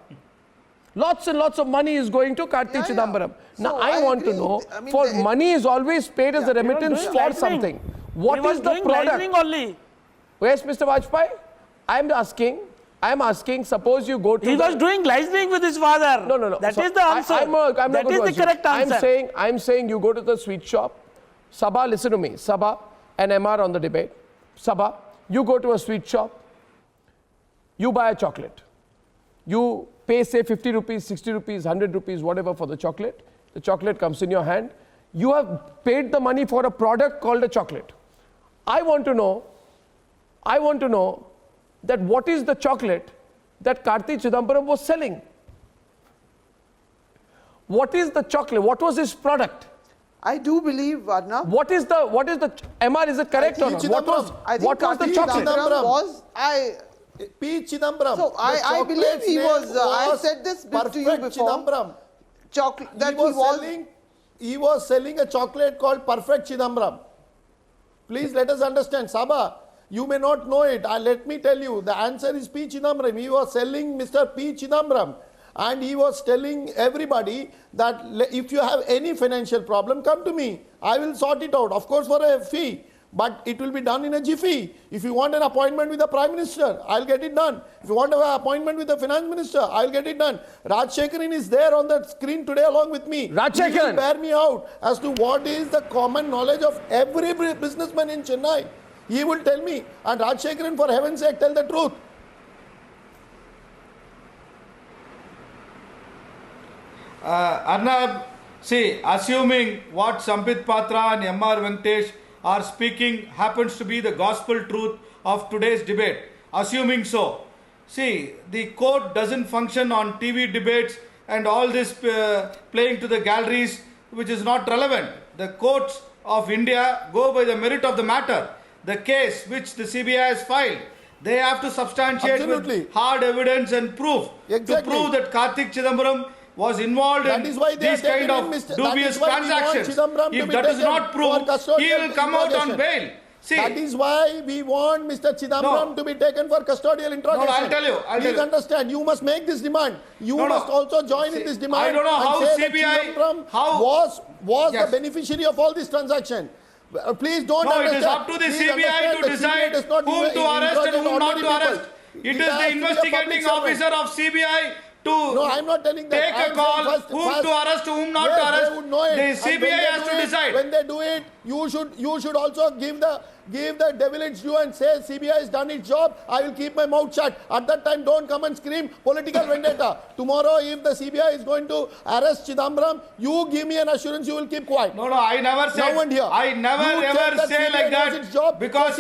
Lots and lots of money is going to Karti Chidambaram. Now, I want to know, money is always paid as a remittance for something. What is the product? Only. Yes, Mr. Vajpayee? I am asking, suppose you go to... He was doing licensing with his father. No. That is the answer. That is the correct answer. I'm saying you go to the sweet shop. Sabha, listen to me. Sabha and MR on the debate. Sabha, you go to a sweet shop. You buy a chocolate. You pay, say, 50 rupees, 60 rupees, 100 rupees, whatever for the chocolate. The chocolate comes in your hand. You have paid the money for a product called a chocolate. I want to know that what is the chocolate that Karti Chidambaram was selling? What is the chocolate? What was his product? I do believe, Arnab. What is the MR, is it correct or not? What was the chocolate? P. Chidambaram. So I believe he was, I said this to you before. Chidambaram. Chocolate, he was selling a chocolate called Perfect Chidambaram. Please let us understand, Sabha. You may not know it. Let me tell you, the answer is P. Chidambaram. He was selling Mr. P. Chidambaram. And he was telling everybody that if you have any financial problem, come to me. I will sort it out. Of course, for a fee. But it will be done in a jiffy. If you want an appointment with the Prime Minister, I'll get it done. If you want an appointment with the Finance Minister, I'll get it done. Rajshekaran is there on the screen today along with me. Rajshekaran. He will bear me out as to what is the common knowledge of every businessman in Chennai. He will tell me. And Rajshekharan, for heaven's sake, tell the truth. Arnab, see, assuming what Sambit Patra and M.R. Venkatesh are speaking happens to be the gospel truth of today's debate, assuming so. See, the court doesn't function on TV debates and all this playing to the galleries, which is not relevant. The courts of India go by the merit of the matter. The case which the CBI has filed, they have to substantiate with hard evidence and proof to prove that Karti Chidambaram was involved in this kind of dubious transaction. If that is not proved, he will come out on bail. See, that is why we want Mr. Chidambaram to be taken for custodial interrogation. No, I'll tell you. Please understand, you must make this demand. You must also join in this demand. I don't know how CBI was the beneficiary of all this transaction. Please don't understand. It is up to the CBI to decide whom to arrest and whom not to arrest. It is the investigating officer of CBI to I'm not telling that. Take a call whom to arrest, whom not to arrest. The CBI has to decide. When they do it, you should also give the devil its due and say CBI has done its job. I will keep my mouth shut. At that time, don't come and scream political vendetta. Tomorrow, if the CBI is going to arrest Chidambaram, you give me an assurance you will keep quiet. No, I never said. Now and here. I never ever say like that because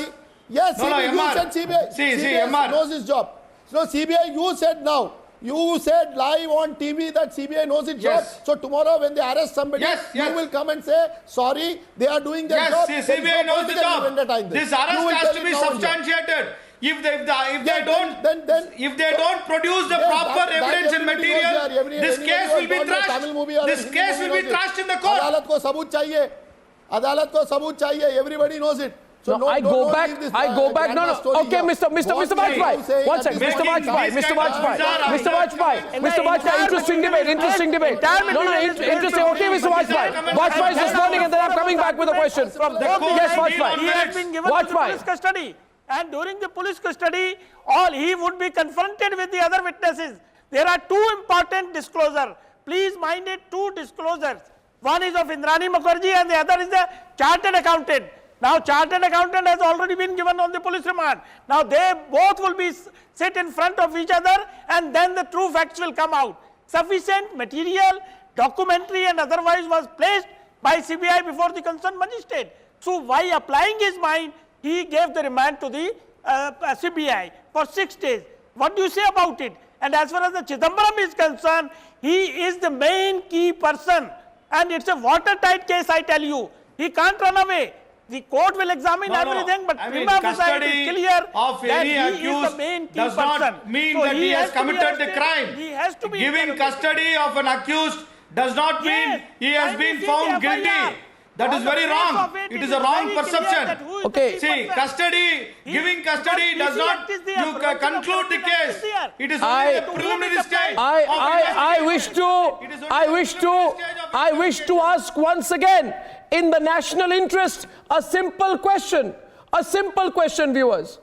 yes, CBI, you said CBI. CBI knows his job. So CBI, you said now. You said live on TV that CBI knows its job. So tomorrow when they arrest somebody, you will come and say, sorry, they are doing their job. Yes, CBI knows the job. This arrest has to be substantiated. If they don't produce the proper evidence and material, this case will be trashed. This case will be trashed in the court. Adalat ko sabut chahiye. Adalat ko sabut chahiye. Everybody knows it. So no, I go back. No. Okay, Mr. Vajpayee. One second. Mr. Vajpayee. Interesting debate. Interesting. Okay, Mr. Vajpayee. Vajpayee is responding and then I'm coming back with a question. Yes, Vajpayee. He has been given to police custody. And during the police custody, he would be confronted with the other witnesses. There are two important disclosures. Please mind it, two disclosures. One is of Indrani Mukherjee and the other is the chartered accountant. Now, chartered accountant has already been given on the police remand. Now, they both will be sit in front of each other and then the true facts will come out. Sufficient material, documentary and otherwise was placed by CBI before the concerned magistrate. So, by applying his mind, he gave the remand to the CBI for 6 days. What do you say about it? And as far as the Chidambaram is concerned, he is the main key person. And it's a watertight case, I tell you. He can't run away. The court will examine everything, but prima facie it is clear that he is the main key does person. Not mean that he has committed the crime. He has to be giving custody of an accused does not mean he has been found guilty. That is very wrong. It is a wrong perception. Okay. See, giving custody does not conclude the case. It is only the preliminary stage. I wish to ask once again, in the national interest, a simple question, viewers.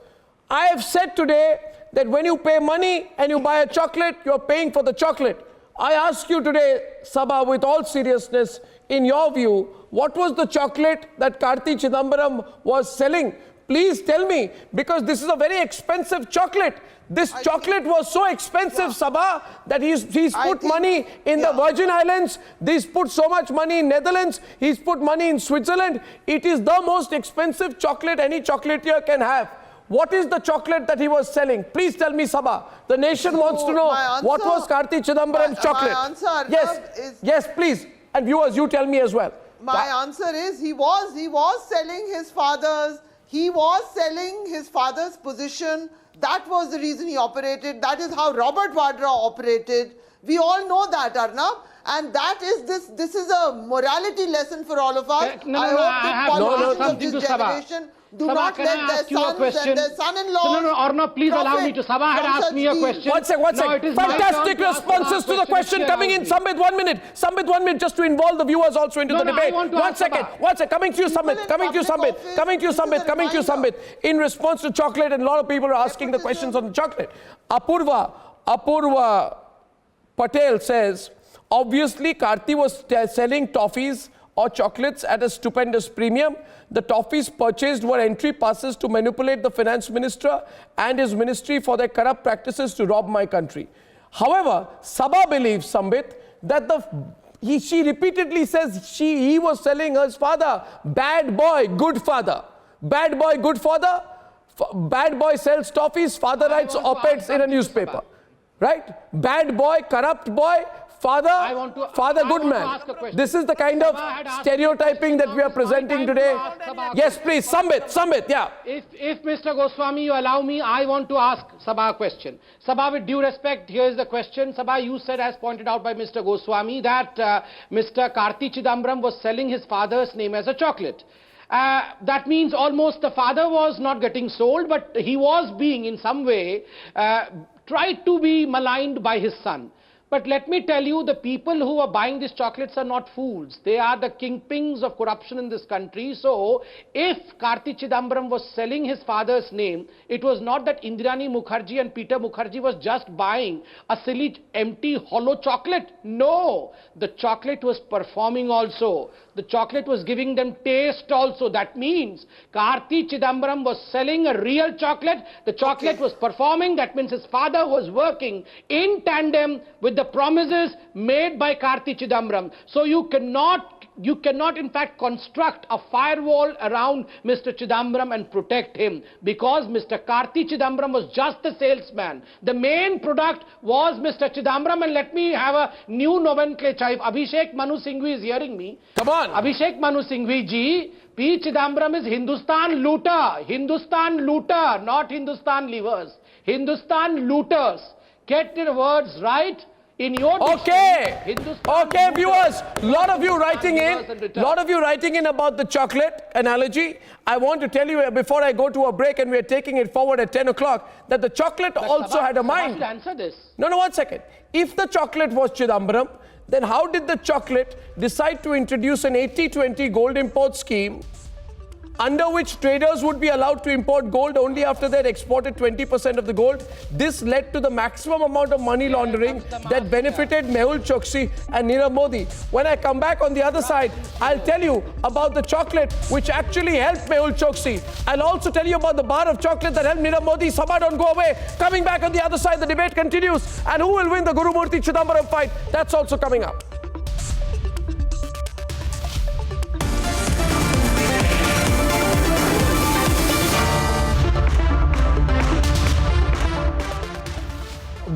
I have said today that when you pay money and you buy a chocolate, you're paying for the chocolate. I ask you today, Sabha, with all seriousness, in your view, what was the chocolate that Karti Chidambaram was selling? Please tell me, because this is a very expensive chocolate. This chocolate was so expensive, Sabha, that he's put money in the Virgin Islands, he's put so much money in Netherlands, he's put money in Switzerland. It is the most expensive chocolate any chocolatier can have. What is the chocolate that he was selling? Please tell me, Sabha. The nation wants to know what was Karti Chidambaram's chocolate. My answer, yes, please. And viewers, you tell me as well. My answer is he was selling his father's position. That was the reason he operated. That is how Robert Vadra operated. We all know that, Arnab. And that is this is a morality lesson for all of us. I hope the politicians of this generation do not let their sons and their son-in-law. No, Arnab, please allow me to. Sabha had asked me a question. One second. Fantastic responses to the question coming in. Sambit, 1 minute. Sambit, 1 minute, just to involve the viewers also into the debate. One second. Coming to you, Sambit. In response to chocolate, and a lot of people are asking the questions on the chocolate. Apurva Patel says, obviously, Karti was selling toffees or chocolates at a stupendous premium. The toffees purchased were entry passes to manipulate the finance minister and his ministry for their corrupt practices to rob my country. However, Sabha believes, Sambit, that she repeatedly says he was selling his father. Bad boy, good father. Bad boy, good father. Bad boy sells toffees, father writes op-eds in a newspaper. Right? Bad boy, corrupt boy, father good man. This is the kind of stereotyping that we are presenting today. Yes, please, Sambit, yeah. If Mr. Goswami, you allow me, I want to ask Sabha a question. Sabha, with due respect, here is the question. Sabha, you said, as pointed out by Mr. Goswami, that Mr. Karti Chidambaram was selling his father's name as a chocolate. That means almost the father was not getting sold, but he was being in some way tried to be maligned by his son. But let me tell you, the people who are buying these chocolates are not fools. They are the kingpins of corruption in this country. So, if Karti Chidambaram was selling his father's name, it was not that Indrani Mukherjee and Peter Mukherjee was just buying a silly, empty, hollow chocolate. No, the chocolate was performing also. The chocolate was giving them taste also. That means Karti Chidambaram was selling a real chocolate. The chocolate was performing. That means his father was working in tandem with the promises made by Karti Chidambaram. So you cannot in fact construct a firewall around Mr. Chidambaram and protect him, because Mr. Karti Chidambaram was just the salesman. The main product was Mr. Chidambaram. And let me have a new nomenclature. If Abhishek Manu Singhvi is hearing me, come on, Abhishek Manu Singhvi ji, P. Chidambaram is Hindustan looter, not Hindustan leavers. Hindustan looters. Get your words right. In your okay, viewers, lot of you writing in about the chocolate analogy. I want to tell you before I go to a break, and we are taking it forward at 10 o'clock, that the chocolate also had a mind. To answer this. No, 1 second. If the chocolate was Chidambaram, then how did the chocolate decide to introduce an 80-20 gold import scheme, under which traders would be allowed to import gold only after they had exported 20% of the gold? This led to the maximum amount of money laundering that benefited Mehul Choksi and Nirav Modi. When I come back on the other side, I'll tell you about the chocolate which actually helped Mehul Choksi. I'll also tell you about the bar of chocolate that helped Nirav Modi. Sabha, don't go away. Coming back on the other side, the debate continues. And who will win the Gurumurthy Chidambaram fight? That's also coming up.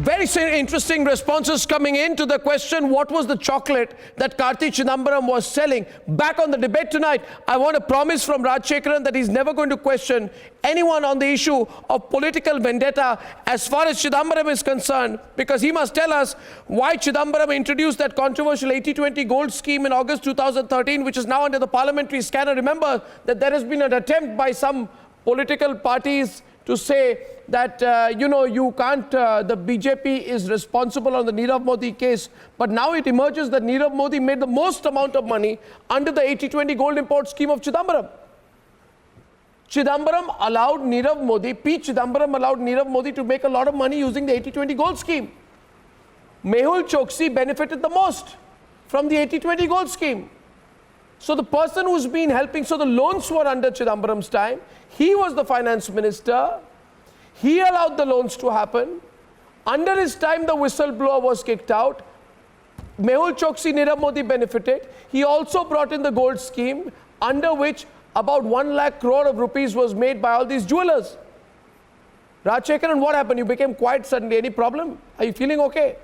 Very interesting responses coming in to the question, what was the chocolate that Karti Chidambaram was selling? Back on the debate tonight, I want a promise from Rajshekharan that he's never going to question anyone on the issue of political vendetta as far as Chidambaram is concerned, because he must tell us why Chidambaram introduced that controversial 80-20 gold scheme in August 2013, which is now under the parliamentary scanner. Remember that there has been an attempt by some political parties to say that, you can't, the BJP is responsible on the Nirav Modi case. But now it emerges that Nirav Modi made the most amount of money under the 80-20 gold import scheme of Chidambaram. P. Chidambaram allowed Nirav Modi to make a lot of money using the 80-20 gold scheme. Mehul Choksi benefited the most from the 80-20 gold scheme. So the person who's been helping, so the loans were under Chidambaram's time. He was the finance minister. He allowed the loans to happen. Under his time, the whistleblower was kicked out. Mehul Choksi, Nirav Modi benefited. He also brought in the gold scheme, under which about 1 lakh crore of rupees was made by all these jewelers. Rajshekharan, what happened? You became quiet suddenly. Any problem? Are you feeling okay?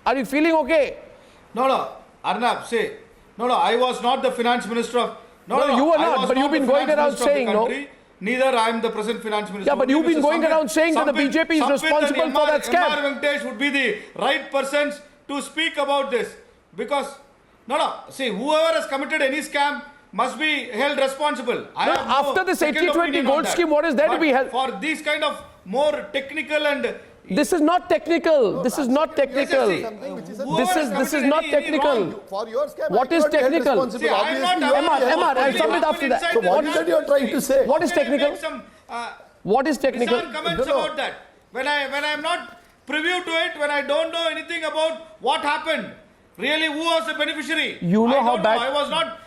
Are you feeling okay? No, Arnab, say. No, I was not the finance minister of... No, you were not, but you've been going around saying, no? Neither I am the present finance minister. Yeah, but you've been going around saying that the BJP is responsible for that scam. MR Venkatesh would be the right persons to speak about this. Because, see, whoever has committed any scam must be held responsible. After this 80-20 gold scheme, what is there to be held? For these kind of more technical and... This is not technical. This is not technical. This is not technical. For your scam, what is technical? See, MR, I'll submit after that. So what is it you are trying to say? What is technical? What is technical? Comments about that. When I am not privy to it, when I don't know anything about what happened, Really, who was the beneficiary? You know I how don't bad.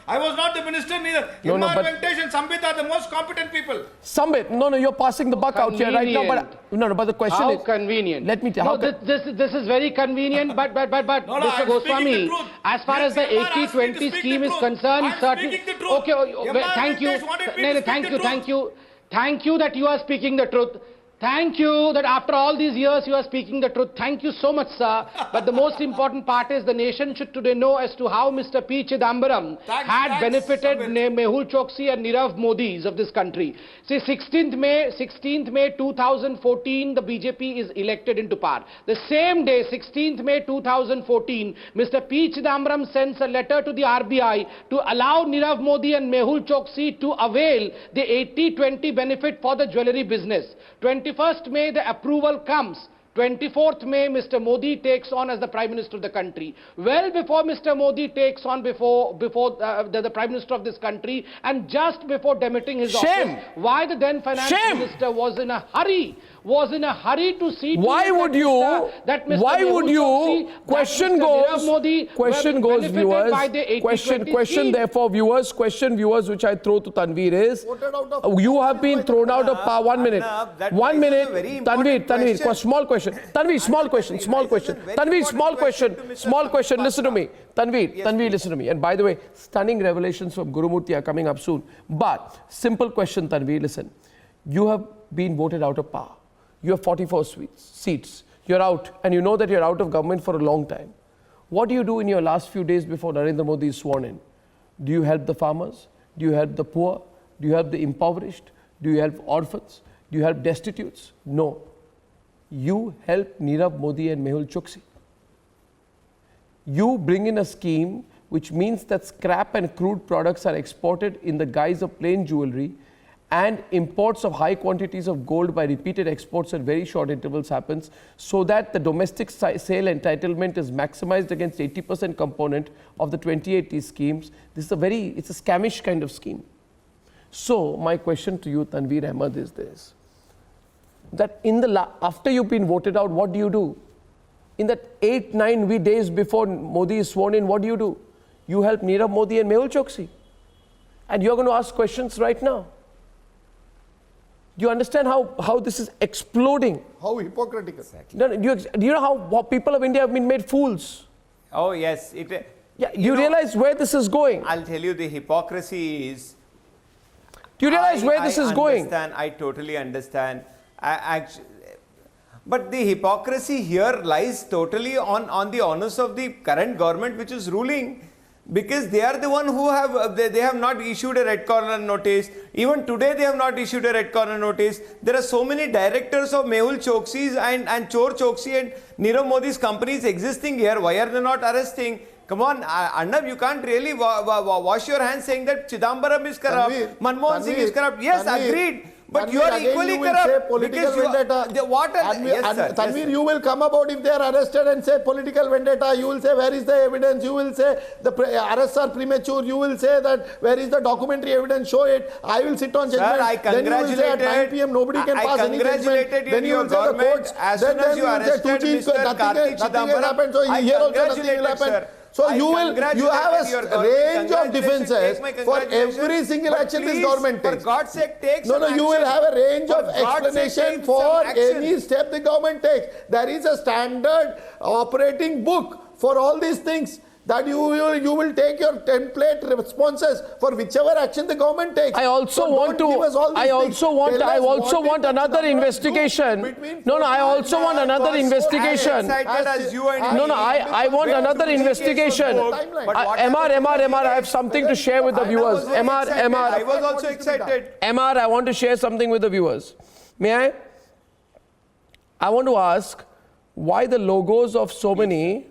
I was not the minister neither. No, Imar but Venkatesh and Sambit are the most competent people. Sambit, no, you're passing the buck out here right now. But but the question How is convenient. Let me tell you. This is very convenient, but Mr. Goswami, as far as the 80-20 scheme is concerned, certainly. Okay, thank you. Thank you that you are speaking the truth. Thank you that after all these years you are speaking the truth. Thank you so much, sir. But the most important part is the nation should today know as to how Mr. P. Chidambaram had benefited Mehul Choksi and Nirav Modis of this country. See, 16th May 2014, the BJP is elected into power. The same day, 16th May 2014, Mr. P. Chidambaram sends a letter to the RBI to allow Nirav Modi and Mehul Choksi to avail the 80-20 benefit for the jewellery business. 21st May, the approval comes. 24th May, Mr. Modi takes on as the Prime Minister of the country. Well before Mr. Modi takes on before the Prime Minister of this country, and just before demitting his office, why the then Finance Minister was in a hurry to see to why would you question goes viewers, question viewers, which I throw to Tanveer is, you have been thrown out of power. 1 minute, Tanveer, small question. Tanveer, small question. Tanveer, small question. Listen to me. Tanveer, listen to me. And by the way, stunning revelations from Gurumurthy are coming up soon. But simple question, Tanveer, listen. You have been voted out of power. You have 44 seats. You're out, and you know that you're out of government for a long time. What do you do in your last few days before Narendra Modi is sworn in? Do you help the farmers? Do you help the poor? Do you help the impoverished? Do you help orphans? Do you help destitutes? No. You help Nirav Modi and Mehul Choksi. You bring in a scheme which means that scrap and crude products are exported in the guise of plain jewelry, and imports of high quantities of gold by repeated exports at very short intervals happens, so that the domestic sale entitlement is maximized against 80% component of the 2080 schemes. This is it's a scamish kind of scheme. So my question to you, Tanveer Ahmed, is this: that after you've been voted out, what do you do? In that 8-9 days before Modi is sworn in, what do? You help Nirav Modi and Mehul Choksi. And you're going to ask questions right now. Do you understand how this is exploding? How hypocritical. Exactly. Do you know how people of India have been made fools? Oh, yes. You realize where this is going? I'll tell you, the hypocrisy is... Do you realize where this is going? I totally understand. But the hypocrisy here lies totally on the onus of the current government which is ruling. Because they are the one who they have not issued a red corner notice. Even today they have not issued a red corner notice. There are so many directors of Mehul Choksi's and Chor Choksi and Nirav Modi's companies existing here. Why are they not arresting? Come on, Arnab, you can't really wash your hands saying that Chidambaram is corrupt, Manmohan Singh is corrupt. Yes, agreed. But you are equally corrupt because Tanveer, you will come about if they are arrested and say political vendetta. You will say where is the evidence? You will say the arrests are premature. You will say that where is the documentary evidence? Show it. I will sit on judgment. Sir, I congratulated. Then you will say at 9 p.m. nobody can pass any judgment. Then you will say the courts. As soon as you arrested Mr. Karti Chidambaram, so here also nothing will happen. So you have a range of defenses for every single action this government takes. For God's sake, take some action. You will have a range of explanation for any step the government takes. There is a standard operating book for all these things, that you will take your template responses for whichever action the government takes. I also want another investigation. I also want another investigation. I want another investigation. MR, I have something to share with the viewers. MR, I was also excited. MR, I want to share something with the viewers. May I? I want to ask why the logos of so many.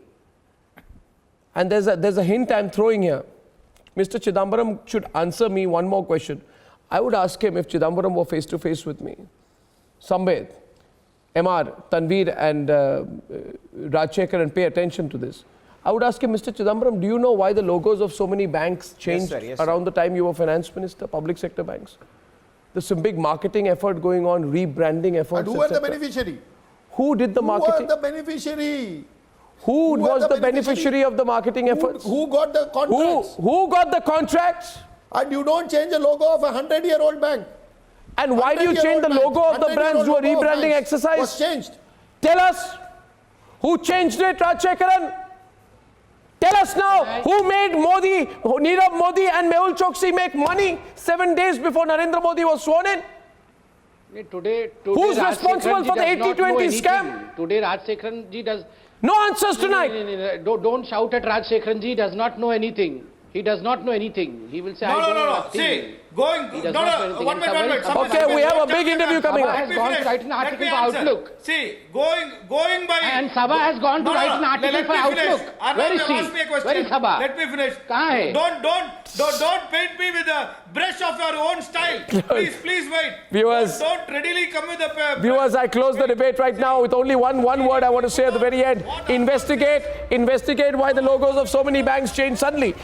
And there's a hint I'm throwing here. Mr. Chidambaram should answer me one more question. I would ask him if Chidambaram were face to face with me. Sambit, MR, Tanveer and Rajshekar, and pay attention to this. I would ask him, Mr. Chidambaram, do you know why the logos of so many banks changed around the time you were finance minister, public sector banks? There's some big marketing effort going on, rebranding efforts. And who are the beneficiary? Who did the marketing? Who are the beneficiary? Who were was the beneficiary of the marketing efforts? Who got the contracts? Who got the contracts? And you don't change the logo of a 100-year-old bank. And why do you change the logo of the brands? Do a rebranding exercise? Was changed. Tell us who changed it, Rajshekharan? Tell us now who made Nirav Modi and Mehul Choksi make money 7 days before Narendra Modi was sworn in? Today Who's responsible for the 80-20 scam? Today Rajshekharan ji does... No answers tonight. Don't shout at Rajshekharan ji. He does not know anything. He does not know anything. He will say, No. See, one minute. Okay, we have a big interview coming up. Sabha has gone to write an article for Outlook. See, going by... And Sabha has gone to write an article for Outlook. Where is she? Where is Sabha? Let me finish. Kahan hai? Don't paint me with a brush of your own style. Please wait. Viewers, Don't readily come with a... Viewers, I close the debate right now with only one word I want to say at the very end. Investigate why the logos of so many banks changed suddenly.